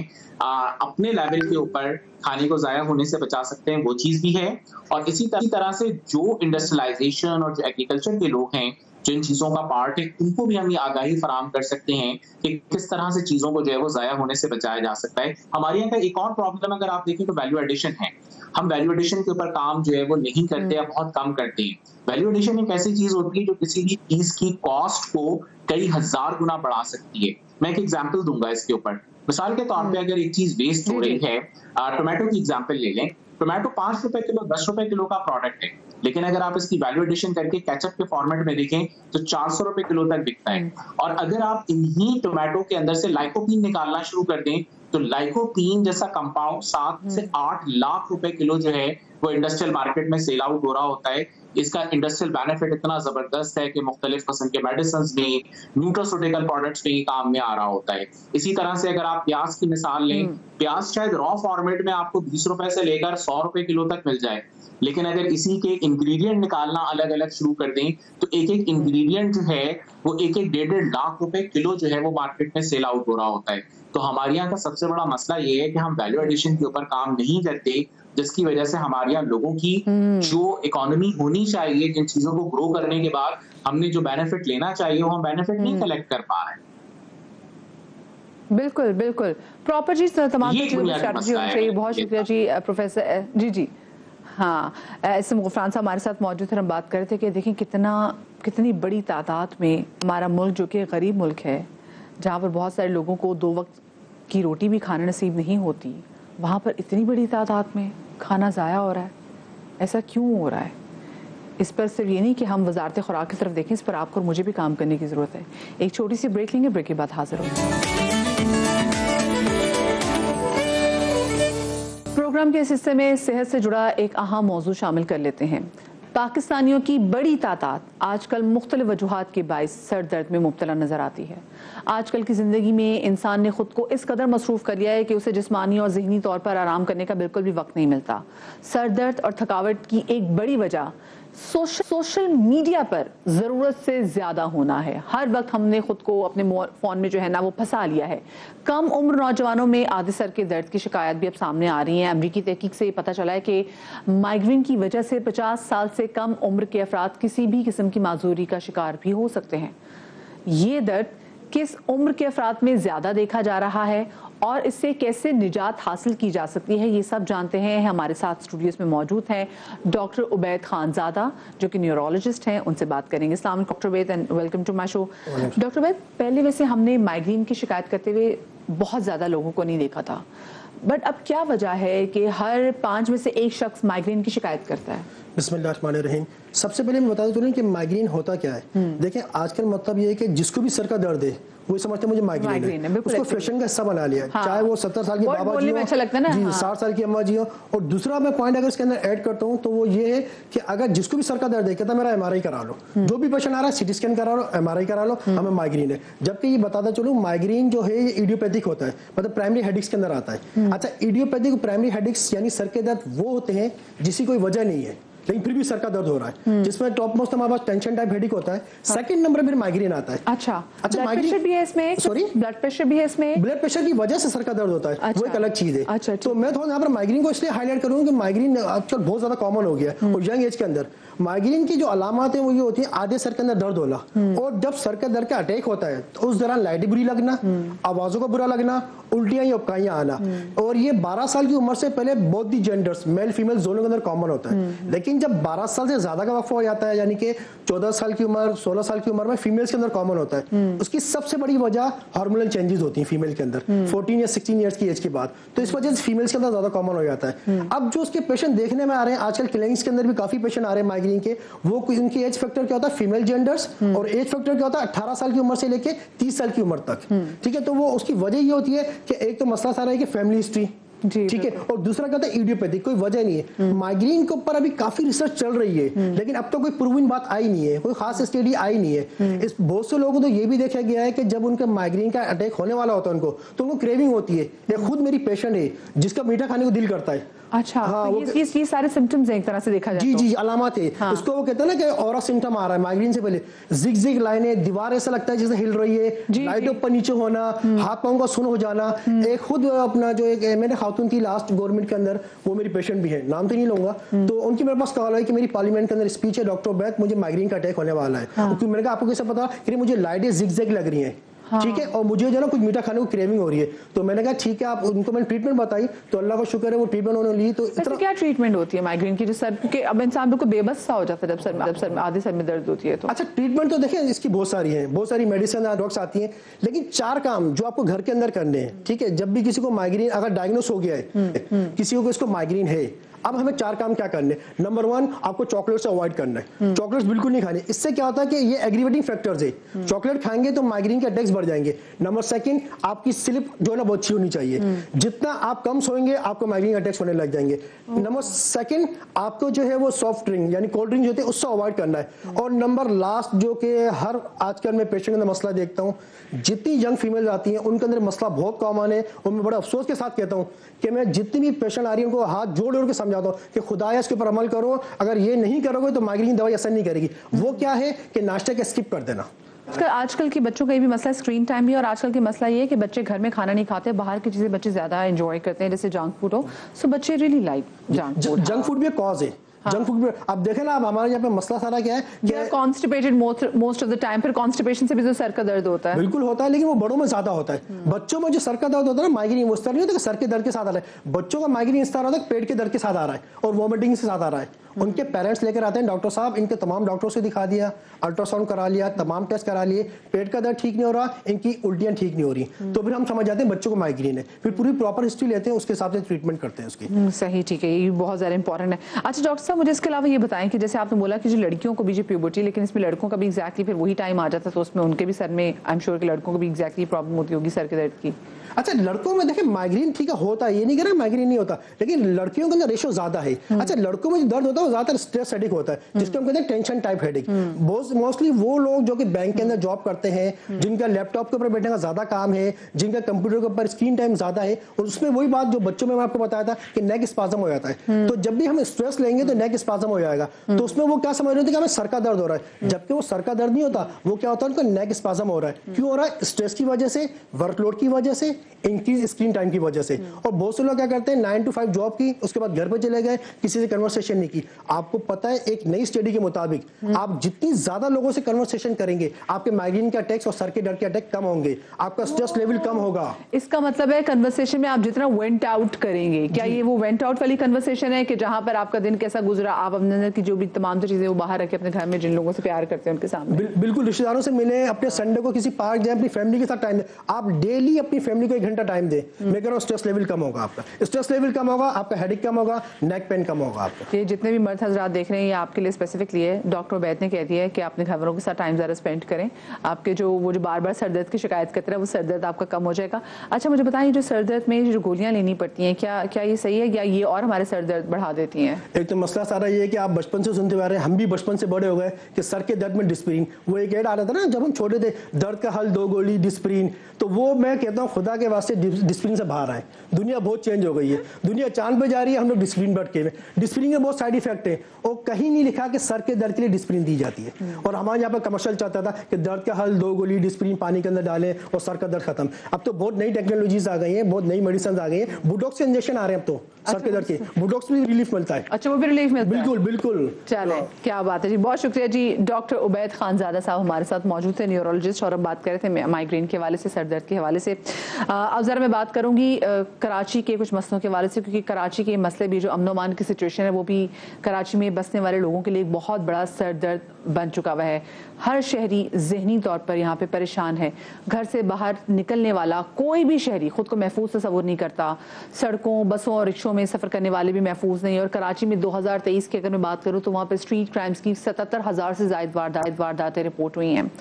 अपने लेवल के ऊपर खाने को जाया होने से बचा सकते हैं, वो चीज भी है। और इसी तरह से जो इंडस्ट्रियलाइजेशन और जो एग्रीकल्चर के लोग हैं जो इन चीजों का पार्ट है, उनको भी हम ये आगाही फराम कर सकते हैं कि किस तरह से चीजों को जो है वो जाया होने से बचाया जा सकता है। हमारे यहाँ का एक और प्रॉब्लम अगर आप देखें तो वैल्यू एडिशन है। हम वैल्यू एडिशन के ऊपर काम जो है वो नहीं करते या बहुत कम करते हैं। वैल्यू एडिशन एक ऐसी चीज होती है जो किसी भी चीज की कॉस्ट को कई हजार गुना बढ़ा सकती है। मैं एक एग्जांपल दूंगा इसके ऊपर। मिसाल के तौर पे अगर एक चीज वेस्ट हो रही है, टोमेटो की एग्जांपल ले लें। टोमेटो 5 रुपए किलो, 10 रुपए किलो का प्रोडक्ट है, लेकिन अगर आप इसकी वैल्यू एडिशन करके केचप के फॉर्मेट में देखें तो 400 रुपए किलो तक बिकता है। और अगर आप इन्हीं टोमेटो के अंदर से लाइकोपीन निकालना शुरू कर दें तो लाइकोपीन जैसा कंपाउंड 7 से 8 लाख रुपए किलो जो है वो इंडस्ट्रियल मार्केट में सेल आउट हो रहा होता है। इसका इंडस्ट्रियल बेनिफिट इतना जबरदस्त है कि मुख्तलिफ किस्म के मेडिसिन में, न्यूट्रास्यूटिकल प्रोडक्ट्स में काम में आ रहा होता है। इसी तरह से अगर आप प्याज की मिसाल लें, प्याज शायद रॉ फॉर्मेट में आपको 20 रुपए से लेकर 100 रुपए किलो तक मिल जाए, लेकिन अगर इसी के इंग्रेडिएंट निकालना अलग अलग शुरू कर दें तो एक एक इंग्रेडिएंट जो है वो 1-1.5 लाख रुपए किलो जो है वो मार्केट में सेल आउट हो रहा होता है। तो हमारे यहाँ का सबसे बड़ा मसला ये है कि हम वैल्यू एडिशन के ऊपर काम नहीं करते, जिसकी वजह से हमारे यहाँ लोगों की जो इकोनॉमी होनी चाहिए, जिन चीजों को ग्रो करने के बाद हमने जो बेनिफिट लेना चाहिए वो हम बेनिफिट नहीं कलेक्ट कर पा रहे हैं। बिल्कुल बिल्कुल प्रॉपर जी, तमाम स्ट्रैटेजी होनी चाहिए। बहुत शुक्रिया जी प्रोफेसर जी। हाँ, इसमें गुफरान साहब हमारे साथ मौजूद थे। हम बात कर रहे थे कि देखें कितनी बड़ी तादाद में हमारा मुल्क, जो कि गरीब मुल्क है, जहाँ पर बहुत सारे लोगों को 2 वक्त की रोटी भी खाना नसीब नहीं होती, वहाँ पर इतनी बड़ी तादाद में खाना ज़ाया हो रहा है। ऐसा क्यों हो रहा है? इस पर सिर्फ ये नहीं कि हम वजारत खुराक की तरफ देखें, इस पर आपको और मुझे भी काम करने की ज़रूरत है। एक छोटी सी ब्रेक लेंगे, ब्रेक के बाद हाजिर होंगे। प्रोग्राम के इस हिस्से में सेहत से जुड़ा एक अहम मौजू शामिल कर लेते हैं। पाकिस्तानियों की बड़ी तादाद आजकल मुख्तलिफ वजूहात के बाइस सर दर्द में मुब्तला नजर आती है। आजकल की ज़िंदगी में इंसान ने खुद को इस कदर मसरूफ़ कर लिया है कि उसे जिस्मानी और ज़हनी तौर पर आराम करने का बिल्कुल भी वक्त नहीं मिलता। सर दर्द और थकावट की एक बड़ी वजह सोशल मीडिया पर ज़रूरत से ज़्यादा होना है। हर वक्त हमने खुद को अपने फ़ोन में जो है ना वो फंसा लिया है। कम उम्र नौजवानों में आधे सर के दर्द की शिकायत भी अब सामने आ रही हैं। अमरीकी तहकीक से पता चला है कि माइग्रेन की वजह से 50 साल से कम उम्र के अफराद किसी भी किस्म की माजूरी का शिकार भी हो सकते हैं। ये दर्द किस उम्र के अफराद में ज़्यादा देखा जा रहा है और इससे कैसे निजात हासिल की जा सकती है, ये सब जानते हैं। हमारे साथ स्टूडियोज में मौजूद हैं डॉक्टर उबैद खानज़ादा जो कि न्यूरोलॉजिस्ट हैं, उनसे बात करेंगे। अस्सलाम वालेकुम doctor Ubaid and welcome to my show. Doctor Ubaid, पहले वैसे हमने माइग्रेन की शिकायत करते हुए बहुत ज़्यादा लोगों को नहीं देखा था, बट अब क्या वजह है कि हर 5 में से 1 शख्स माइग्रेन की शिकायत करता है? बिस्मिल्लाहिर्रहमानिर्रहीम। सबसे पहले मैं बता दूं कि माइग्रेन होता क्या है। देखें, आजकल मतलब ये है कि जिसको भी सर का दर्द है वो समझते हैं मुझे माइग्रेन है, उसको फैशन का हिस्सा बना लिया। हाँ। चाहे वो 70 साल के बाबा जी हो, अच्छा लगता है ना, जी, हाँ। 60 साल की अम्मा जी हो। और दूसरा मैं पॉइंट अगर इसके अंदर ऐड करता हूँ तो वो ये है कि अगर जिसको भी सर का दर्द है कहता मेरा MRI करा लो, जो भी पेशेंट आ रहा है CT स्कैन करा लो, MRI करा लो, हमें माइग्रेन है। जबकि ये बताता चलो माइग्रेन जो है ये इडियोपैथिक होता है, मतलब प्राइमरी हेडेक्स के अंदर आता है। अच्छा, इडियोपैथिक प्राइमरी हेडेक्स यानी सर के दर्द वो होते हैं जिसकी कोई वजह नहीं है लेकिन फिर भी सर का दर्द हो रहा है, जिसमें टॉप मोस्ट हमारे पास टेंशन टाइप हेडेक होता है। सेकंड नंबर पर माइग्रेन आता है। अच्छा, ब्लड प्रेशर भी है इसमें? सॉरी, ब्लड प्रेशर भी है इसमें? ब्लड प्रेशर की वजह से सर का दर्द होता है। अच्छा, वो एक अलग चीज है। अच्छा, तो मैं थोड़ा यहाँ पर माइग्रेन को इसलिए हाईलाइट करूंगा कि माइग्रेन आजकल बहुत ज्यादा कॉमन हो गया और यंग एज के अंदर माइग्रेन की जो अलामत है वो ये होती है आधे सर के अंदर दर्द होला, और जब सर के दर्द का अटैक होता है तो उस दौरान लाइट बुरी लगना, आवाजों को बुरा लगना, उल्टियां या उपकाइयां आना। और ये 12 साल की उम्र से पहले both the genders male female दोनों के अंदर कॉमन होता है। लेकिन जब 12 साल से ज्यादा का वक्फा हो जाता है, यानी कि 14 साल की उम्र 16 साल की उम्र में फीमेल्स के अंदर कॉमन होता है। उसकी सबसे बड़ी वजह हार्मोनल चेंजेस होती हैं फीमेल के अंदर 14 या 16 ईयर्स की एज के बाद, तो इस वजह से फीमेल्स के अंदर ज्यादा कॉमन हो जाता है। अब जो उसके पेशेंट देखने में आ रहे हैं आजकल क्लिनिक्स के अंदर भी काफी पेशेंट आ रहे हैं माइग्रेन के, वो इनकी एज फैक्टर क्या होता है फीमेल जेंडर्स, और एज फैक्टर क्या होता है 18 साल की उम्र से लेके 30 साल की उम्र तक। ठीक है, तो वो उसकी वजह ये होती है कि एक तो मसला सारा है कि फैमिली हिस्ट्री, ठीक है, और दूसरा क्या होता है इडियोपैथिक, कोई वजह नहीं है। माइग्रेन के ऊपर अभी काफी रिसर्च चल रही है लेकिन अब तो कोई प्रूवन बात आई नहीं है, कोई खास स्टडी आई नहीं है। इस बहुत से लोगों को तो ये भी देखा गया है कि जब उनके माइग्रेन का अटैक होने वाला होता है उनको, तो उनको क्रेविंग होती है। ये खुद मेरी पेशेंट है जिसका मीठा खाने को दिल करता है। अच्छा, हाँ, तो ये सारे सिम्टम्स एक तरह से देखा जाए जी जी अलामत है। हाँ। उसको वो कहते हैं ना कि ऑरा सिम्टम आ रहा है माइग्रेन से पहले, जिग जिग लाइनें, दीवार ऐसा लगता है जैसे हिल रही है, लाइट ऊपर नीचे होना, हाथ पांव का सुन हो जाना। एक खुद अपना जो एक मैंने खातून थी लास्ट गवर्नमेंट के अंदर, वो मेरी पेशेंट भी है, नाम तो नहीं लूंगा, तो उनकी मेरे पास कॉल आई कि मेरी पार्लियामेंट के अंदर स्पीच है, डॉक्टर उबैद मुझे माइग्रेन का अटैक होने वाला है। मैंने कहा आपको कैसे पता? कि मुझे लाइटें जिग जिग लग रही है, ठीक है, और मुझे जो ना कुछ मीठा खाने को क्रेविंग हो रही है। तो मैंने कहा ठीक है, आप उनको मैंने ट्रीटमेंट बताई, तो अल्लाह का शुक्र है वो ट्रीटमेंट उन्होंने ली। तो इतना क्या ट्रीटमेंट होती है माइग्रेन की, जो सर के अब इंसान बिल्कुल बेबस सा हो जाता है जब सर में आधे सर में दर्द होती है तो? अच्छा, ट्रीटमेंट तो देखिए इसकी बहुत सारी है, बहुत सारी मेडिसिन ड्रग्स आती हैं, लेकिन 4 काम जो आपको घर के अंदर करने हैं। ठीक है, जब भी किसी को माइग्रेन अगर डायग्नोस हो गया है, किसी को इसको माइग्रेन है, अब हमें 4 काम क्या करने। नंबर 1, आपको चॉकलेट से अवॉइड करना है, चॉकलेट्स बिल्कुल नहीं खाने। इससे क्या होता है कि ये एग्रीवेटिंग फैक्टर्स है, चॉकलेट खाएंगे तो माइग्रेन के अटैक्स बढ़ जाएंगे। नंबर 2, आपकी स्लीप जो है ना बहुत अच्छी होनी चाहिए, जितना आप कम सोएंगे आपको माइग्रेन अटैक्स होने लग जाएंगे। नंबर 2, आपको जो है वो सॉफ्ट ड्रिंक यानी कोल्ड ड्रिंक जो होती है उससे अवॉइड करना है। और नंबर लास्ट जो कि हर आजकल मैं पेशेंट के अंदर मसला देखता हूँ, जितनी यंग फीमेल आती हैं उनके अंदर मसला बहुत कॉमन है, और मैं बड़ा अफसोस के साथ कहता हूँ कि मैं जितनी भी पेशेंट आ रही है उनको हाथ जोड़ जोड़ के समझाता हूँ कि खुदाया इसके ऊपर अमल करो, अगर ये नहीं करोगे तो माइग्रेन की दवाई असर नहीं करेगी। वो क्या है कि नाश्ते का स्किप कर देना। आजकल के बच्चों का ये भी मसला स्क्रीन टाइम भी, और आजकल के मसला ये है कि बच्चे घर में खाना नहीं खाते, बाहर की चीजें बच्चे ज्यादा एंजॉय करते हैं, जैसे जंक फूड हो। सो बच्चे रियली लाइक जंक फूड भी एक कॉज है। जंक फूड अब देखें ना, अब हमारे यहाँ पे मसला सारा क्या है कि constipated most of the time, फिर कॉन्स्टिपेशन से भी जो सर का दर्द होता है बिल्कुल होता है, लेकिन वो बड़ों में ज्यादा होता है। बच्चों में जो सर का दर्द होता है ना, माइग्रेन उस तरह नहीं होता कि सर के दर्द के साथ आ रहा है, बच्चों का माइग्रेन इस तरह होता है पेट के दर्द के साथ आ रहा है और वॉमिटिंग से साथ आ रहा है, उनके पेरेंट्स लेकर आते हैं, डॉक्टर साहब इनके तमाम डॉक्टरों से दिखा दिया, अल्ट्रासाउंड करा लिया, तमाम टेस्ट करा लिए, पेट का दर्द ठीक नहीं हो रहा, इनकी उल्टियां ठीक नहीं हो रही, तो फिर हम समझ जाते हैं बच्चों को माइग्रेन है, फिर पूरी प्रॉपर हिस्ट्री लेते हैं, उसके हिसाब से ट्रीटमेंट करते हैं उसकी। सही, ठीक है, ये बहुत ज़्यादा इंपॉर्टेंट है। अच्छा डॉक्टर साहब, मुझे इसके अलावा ये बताएं कि जैसे आपने बोला कि जो लड़कियों को भी जो प्यूबर्टी, लेकिन इसमें लड़कों का भी एग्जैक्टली फिर वही टाइम आ जाता है, तो उसमें उनके भी सर में आई एम श्योर कि लड़कों को भी एग्जैक्टली प्रॉब्लम होती होगी सर के दर्द की। अच्छा, लड़कों में देखिए माइग्रेन ठीक है होता है, ये नहीं कह रहा माइग्रेन नहीं होता, लेकिन लड़कियों के अंदर रेशो ज्यादा है। अच्छा, लड़कों में जो दर्द होता है वो ज्यादातर स्ट्रेस हेडेक होता है, जिसको हम कहते हैं टेंशन टाइप हेडेक। मोस्टली वो लोग जो कि बैंक के अंदर जॉब करते हैं, जिनका लैपटॉप के ऊपर बैठने का ज्यादा काम है, जिनका कंप्यूटर के ऊपर स्क्रीन टाइम ज्यादा है, और उसमें वही बात जो बच्चों में मैं आपको बताया था कि नेक स्पाज्म हो जाता है। तो जब भी हम स्ट्रेस लेंगे तो नेक स्पाज्म हो जाएगा, तो उसमें वो क्या समझ रहे थे कि हमें सर का दर्द हो रहा है, जबकि वो सर का दर्द नहीं होता, वो क्या होता है उनका नेक स्पाज्म हो रहा है। क्यों हो रहा है? स्ट्रेस की वजह से, वर्कलोड की वजह से, इंक्रीज स्क्रीन टाइम की वजह से। और बहुत से लोग क्या करते हैं 9 to 5 जॉब की, उसके बाद घर पे चले गए, किसी से कन्वर्सेशन नहीं की। आपको पता है एक नई स्टडी के मुताबिक आप जितनी ज्यादा लोगों से कन्वर्सेशन करेंगे, आपके माइग्रेन के अटैक्स और सर के दर्द के अटैक कम होंगे, आपका स्ट्रेस लेवल कम होगा। इसका मतलब है कन्वर्सेशन में आप जितना वेंट आउट करेंगे, क्या ये वो वेंट आउट वाली कन्वर्सेशन है कि जहां पर आपका दिन कैसा गुजरा, आप अपने अंदर की जो भी तमाम चीजें वो बाहर रखे अपने घर में, जिन लोगों से प्यार करते हैं उनके सामने? बिल्कुल, रिश्तेदारों से मिले, अपने संडे को किसी पार्क जाए, अपनी फैमिली के साथ टाइम दें। आप डेली अपनी फैमिली को 1 घंटा टाइम दें, मैं कह रहा हूँ स्ट्रेस लेवल कम होगा, आपका स्ट्रेस लेवल कम होगा, आपका हेडेक कम होगा, नेक पेन कम होगा आपका। ये जितने भी मर्द हजरात देख रहे हैं, ये आपके लिए स्पेसिफिकली है। डॉक्टर उबैद ने कह दिया है कि अपने घर वालों के साथ टाइम ज़्यादा स्पेंड करें, आपके जो बार बार सर दर्द की शिकायत करते हैं वो सर दर्द आपका कम हो जाएगा। अच्छा, मुझे बताइए जो सर दर्द में जो गोलियां लेनी पड़ती हैं, क्या ये सही है या ये और हमारे सर दर्द बढ़ा देती हैं? एक तो मसला सारा ये है कि आप बचपन से सुनते आ रहे हैं, हम भी बचपन से बड़े हो गए कि सर के दर्द में डिस्प्रिन, वो एक ऐड आ रहा था ना जब हम छोटे थे, दर्द का हल 2 गोली डिस्प्रिन। तो वो मैं कहता हूँ खुदा के वास्ते डिस्प्रिन से बाहर आए, दुनिया बहुत चेंज हो गई है, दुनिया चांद पे जा रही है, हम लोग डिस्प्रिन पर अटके हुए। डिस्प्रिन के बहुत साइड इफेक्ट है, और कहीं नहीं लिखा कि सर के दर्द के लिए डिस्प्रिन दी जाती है। और हमारे यहाँ पर कमर्शियल चलता था कि दर्द का हल 2 गोली डिस्प्रिन पानी के अंदर डालें और सर का दर्द खत्म। अब तो बहुत नई टेक्नोलॉजीज आ गई हैं, बहुत नई मेडिसिन आ गई हैं, बुटॉक्स के इंजेक्शन आ रहे हैं अब तो सर के दर्द के, बुटॉक्स में रिलीफ मिलता है। अच्छा, वो भी रिलीफ मिलता है? बिल्कुल बिल्कुल। चले, क्या बात है जी, बहुत शुक्रिया जी। डॉक्टर उबैद खानजादा साहब हमारे साथ मौजूद थे, न्यूरोलॉजिस्ट, और हम बात कर रहे थे माइग्रेन के हवाले से, सर दर्द के हवाले से। अब जरा मैं बात करूंगी कराची के कुछ मसलों के हवाले से, क्योंकि कराची के मसले भी जो अमन अमान की सिचुएशन है वो भी कराची में बसने वाले लोगों के लिए एक बहुत बड़ा सर दर्द बन चुका हुआ है। हर शहरी जहनी तौर पर यहाँ पे परेशान है। घर से बाहर निकलने वाला कोई भी शहरी खुद को महफूज तस्वुर नहीं करता। सड़कों, बसों और रिक्शों में सफ़र करने वाले भी महफूज नहीं। और कराची में 2023 की अगर मैं बात करूँ तो वहाँ पर स्ट्रीट क्राइम्स की 77,000 से ज़ायद वारदातें रिपोर्ट हुई हैं,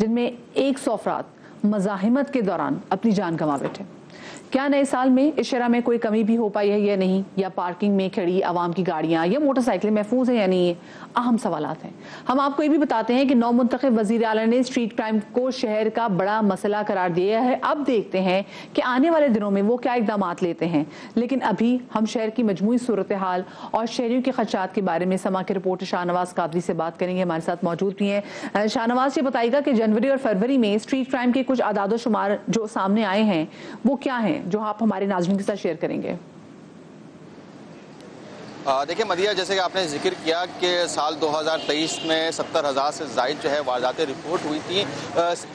जिनमें 100 अफराद मज़ाहिमत के दौरान अपनी जान गंवा बैठे। क्या नए साल में इस शरह में कोई कमी भी हो पाई है या नहीं, या पार्किंग में खड़ी आवाम की गाड़ियां या मोटरसाइकिलें महफूज हैं या नहीं, अहम सवालात हैं। हम आपको ये भी बताते हैं कि नौ मुंतखब वज़ीर आला ने स्ट्रीट क्राइम को शहर का बड़ा मसला करार दिया है। अब देखते हैं कि आने वाले दिनों में वो क्या इकदाम लेते हैं। लेकिन अभी हम शहर की मजमूई सूरत हाल और शहरियों के खदशात के बारे में समा के रिपोर्टर शाहनवाज कादरी से बात करेंगे। हमारे साथ मौजूद भी हैं। शाहनवाज, ये बताइएगा कि जनवरी और फरवरी में स्ट्रीट क्राइम के कुछ आदाद शुमार जो सामने आए हैं वो क्या हैं, जो आप हमारे नाज़रीन के साथ शेयर करेंगे? देखिए मदिया, जैसे कि आपने जिक्र किया कि साल 2023 में 70,000 से ज़ायद जो है वारदातें रिपोर्ट हुई थी।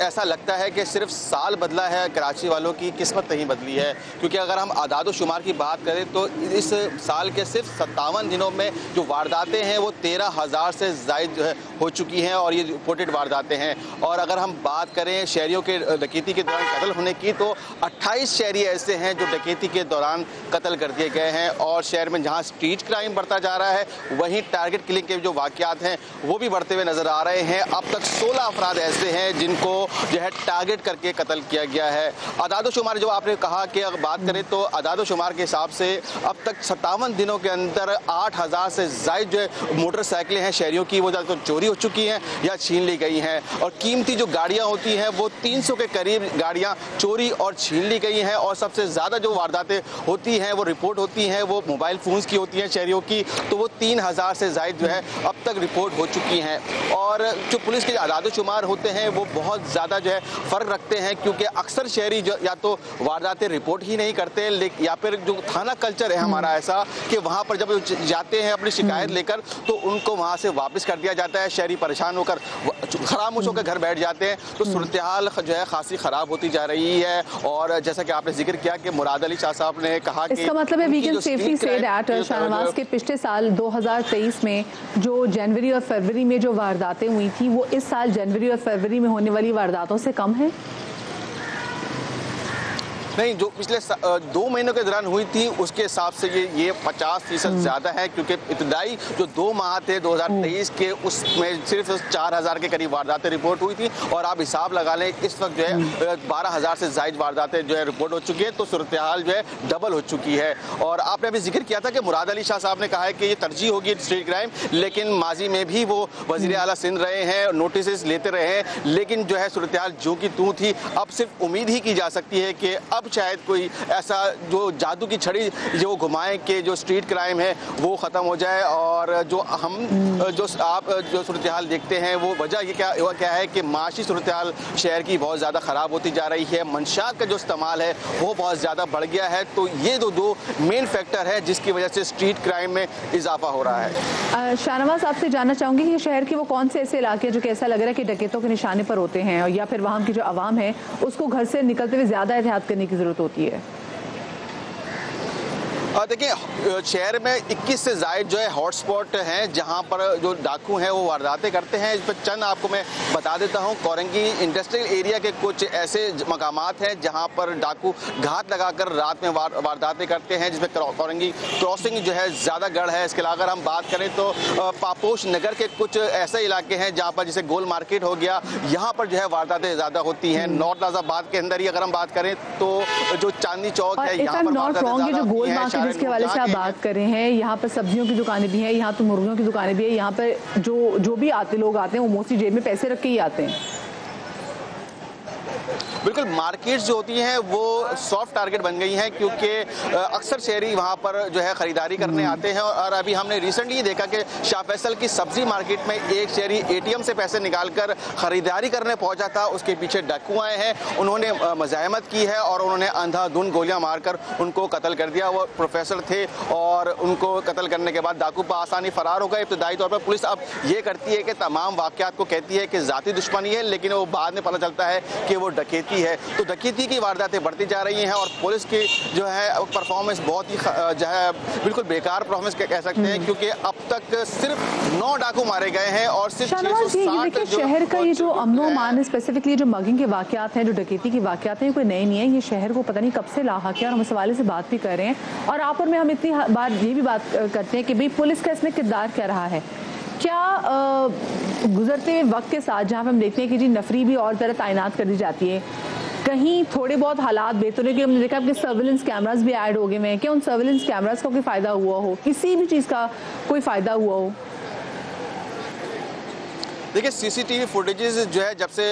ऐसा लगता है कि सिर्फ साल बदला है, कराची वालों की किस्मत नहीं बदली है। क्योंकि अगर हम आदाद शुमार की बात करें तो इस साल के सिर्फ 57 दिनों में जो वारदातें हैं वो 13,000 से ज़ायद जो है हो चुकी हैं, और ये रिपोर्टेड वारदातें हैं। और अगर हम बात करें शहरियों के डकैती के दौरान कत्ल होने की, तो 28 शहरी ऐसे हैं जो डकैती के दौरान कत्ल कर दिए गए हैं। और शहर में जहाँ स्ट्रीट क्राइम बढ़ता जा रहा है, वहीं टारगेट किलिंग के जो वाकयात हैं वो भी बढ़ते हुए नजर आ रहे हैं। अब तक 16 अफराद ऐसे हैं जिनको जो है टारगेट करके कत्ल किया गया है। आदाद शुमार जो आपने कहा कि अगर बात करें तो आदाद शुमार के हिसाब से अब तक 57 दिनों के अंदर 8,000 से ज़ायद जो है मोटरसाइकिलें हैं शहरियों की, वो तो चोरी हो चुकी हैं या छीन ली गई हैं। और कीमती जो गाड़ियाँ होती हैं वो 300 के करीब गाड़ियाँ चोरी और छीन ली गई हैं। और सबसे ज़्यादा जो वारदातें होती हैं वो रिपोर्ट होती हैं वो मोबाइल फ़ोन्स की होती हैं शहरियों की, तो वो 3,000 से ज़ायद जो है अब तक रिपोर्ट हो चुकी हैं। और जो पुलिस के आदाद शुमार होते हैं वो बहुत ज़्यादा जो है फ़र्क रखते हैं, क्योंकि अक्सर शहरी जो या तो वारदातें रिपोर्ट ही नहीं करते, या फिर जो थाना कल्चर है हमारा ऐसा कि वहाँ पर जब जाते हैं अपनी शिकायत लेकर तो उनको वहाँ से वापस कर दिया जाता है। शहरी परेशान होकर खामोश होकर घर बैठ जाते हैं। तो सूरत हाल जो है खासी ख़राब होती जा रही है। और जैसा कि आपने जिक्र किया कि मुराद अली शाह साहब ने कहा कि इसका मतलब है we can safely say that Shahnawaz कि पिछले साल 2023 में जो जनवरी और फरवरी में जो वारदातें हुई थी वो इस साल जनवरी और फरवरी में होने वाली वारदातों से कम है? नहीं, जो पिछले 2 महीनों के दौरान हुई थी उसके हिसाब से ये 50% ज़्यादा है, क्योंकि इब्तदाई जो 2 माह थे 2023 के उसमें सिर्फ 4000 के करीब वारदातें रिपोर्ट हुई थी और आप हिसाब लगा लें इस वक्त जो है 12000 से ज़ायद वारदातें जो है रिपोर्ट हो चुकी है, तो सूरत हाल जो है डबल हो चुकी है। और आपने अभी जिक्र किया था कि मुराद अली शाह साहब ने कहा है कि ये तरजीह होगी स्ट्रीट क्राइम, लेकिन माजी में भी वो वज़ीर आला सिंध रहे हैं, नोटिस लेते रहे हैं, लेकिन जो है सूरत हाल जो की तू थी। अब सिर्फ उम्मीद ही की जा सकती है कि अब शायद कोई ऐसा जो जादू की छड़ी जो घुमाए कि जो स्ट्रीट क्राइम है वो ख़त्म हो जाए। और जो हम जो आप जो सूरत हाल देखते हैं वो वजह ये क्या है कि माशी सूरत हाल शहर की बहुत ज़्यादा ख़राब होती जा रही है, मंशात का जो इस्तेमाल है वो बहुत ज़्यादा बढ़ गया है। तो ये दो मेन फैक्टर है जिसकी वजह से स्ट्रीट क्राइम में इजाफा हो रहा है। शाहनवाज आपसे जानना चाहूँगी कि शहर के वो कौन से ऐसे इलाके जो कि ऐसा लग रहा है कि डकैतों के निशाने पर होते हैं, या फिर वहाँ की जो आवाम है उसको घर से निकलते हुए ज़्यादा एहतियात करने की ज़रूरत होती है? देखिए, शहर में 21 से ज़ायद जो है हॉटस्पॉट हैं जहां पर जो डाकू हैं वो वारदातें करते हैं। इस पर चंद आपको मैं बता देता हूं। कोरंगी इंडस्ट्रियल एरिया के कुछ ऐसे मकामात हैं जहां पर डाकू घात लगाकर रात में वारदातें करते हैं, जिसमें कोरंगी क्रॉसिंग जो है ज़्यादा गढ़ है। इसके अलावा अगर हम बात करें तो पापोश नगर के कुछ ऐसे इलाके हैं जहाँ पर जैसे गोल मार्केट हो गया, यहाँ पर जो है वारदातें ज़्यादा होती हैं। नॉर्थ नाज़ाबाद के अंदर ही अगर हम बात करें तो जो चांदनी चौक है यहाँ पर जिसके हवाले से आप बात कर रहे हैं, यहाँ पर सब्जियों की दुकानें भी हैं, यहाँ तो मुर्गियों की दुकानें भी है। यहाँ पर जो भी लोग आते हैं वो मोस्टली जेब में पैसे रख के ही आते हैं। बिल्कुल, मार्केट्स जो होती हैं वो सॉफ्ट टारगेट बन गई हैं, क्योंकि अक्सर शहरी वहाँ पर जो है ख़रीदारी करने आते हैं। और अभी हमने रिसेंटली देखा कि शाह फैसल की सब्जी मार्केट में एक शहरी ATM से पैसे निकालकर ख़रीदारी करने पहुँचा था, उसके पीछे डाकू आए हैं, उन्होंने मज़ाहमत की है और उन्होंने अंधाधुंध गोलियाँ मारकर उनको कत्ल कर दिया। वो प्रोफेसर थे और उनको कत्ल करने के बाद डाकू आसानी फ़रार हो गए। इब्तदाई तौर पर पुलिस अब ये करती है कि तमाम वाक़यात को कहती है कि ज़ाती दुश्मनी है, लेकिन वो बाद में पता चलता है कि वो डकैती है। तो डकैती की वारदातें बढ़ती जा रही हैं और पुलिस की जो है परफॉर्मेंस बहुत ही जो है बिल्कुल बेकार परफॉर्मेंस कह सकते हैं, क्योंकि अब तक सिर्फ 9 डाकू मारे गए हैं और सिर्फ 660 शहर का ये जो अमनो मान स्पेसिफिकली जो मगिंग के वाकयात हैं, जो डकैती की वाकयात हैं, कोई नए नहीं है। ये शहर को पता नहीं कब से लाहा किया और हम इस हवाले से बात भी कर रहे हैं। और आप और मैं हम इतनी बार ये भी बात करते हैं कि भाई पुलिस का इसमें किरदार क्या रहा है। क्या गुजरते हुए वक्त के साथ जहाँ पर हम देखते हैं कि जी नफरी भी और तरह तैनात कर दी जाती है, कहीं थोड़े बहुत हालात बेहतर है कि हमने देखा कि सर्विलेंस कैमरास भी ऐड हो गए हैं, क्या उन सर्विलेंस कैमरास का कोई फ़ायदा हुआ हो, किसी भी चीज़ का कोई फ़ायदा हुआ हो? देखिए, CCTV फुटेजेस जो है जब से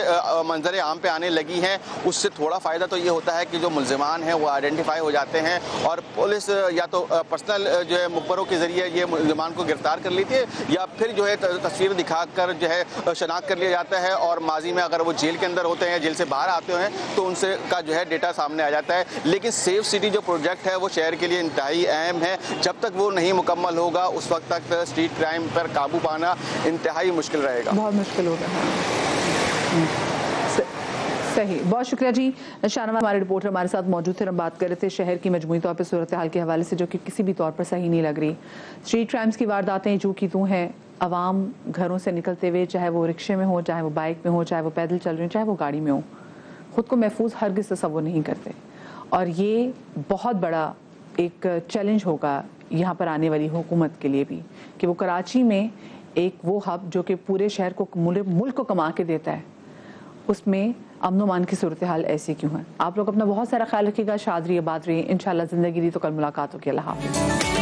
मंजर आम पे आने लगी हैं, उससे थोड़ा फ़ायदा तो ये होता है कि जो मुल्ज़िमान हैं वो आइडेंटिफाई हो जाते हैं और पुलिस या तो पर्सनल जो है मुखबरों के ज़रिए ये मुल्ज़िमान को गिरफ्तार कर लेती है, या फिर जो है तस्वीर दिखाकर जो है शनाख्त कर लिया जाता है। और माजी में अगर वो जेल के अंदर होते हैं, जेल से बाहर आते हैं, तो उनसे का जो है डेटा सामने आ जाता है। लेकिन सेफ सिटी जो प्रोजेक्ट है वो शहर के लिए इंतहाई अहम है। जब तक वो नहीं मुकम्मल होगा उस वक्त तक स्ट्रीट क्राइम पर काबू पाना इंतहाई मुश्किल रहेगा, बहुत मुश्किल होगा। सही, बहुत शुक्रिया जी। शाहनवाज हमारे रिपोर्टर हमारे साथ मौजूद थे, हम बात कर रहे थे शहर की मजमूई तौर पर सूरत हाल के हवाले से, जो कि किसी भी तौर पर सही नहीं लग रही। स्ट्रीट क्राइम्स की वारदातें जो की तू हैं, आवाम घरों से निकलते हुए, चाहे वो रिक्शे में हो, चाहे वो बाइक में हो, चाहे वो पैदल चल रहे हो, चाहे वो गाड़ी में हो, ख़ुद को महफूज हरगिज़ तसव्वुर नहीं करते। और ये बहुत बड़ा एक चैलेंज होगा यहाँ पर आने वाली हुकूमत के लिए भी, कि वो कराची में एक वो हब जो कि पूरे शहर को मुल्क को कमा के देता है, उसमें अमन व मान की सूरत हाल ऐसी क्यों है। आप लोग अपना बहुत सारा ख्याल रखिएगा, शाद रहिए, बात रहिए, इंशाल्लाह ज़िंदगी रही तो कल मुलाकात होगी। अल्लाह हाफ़िज़।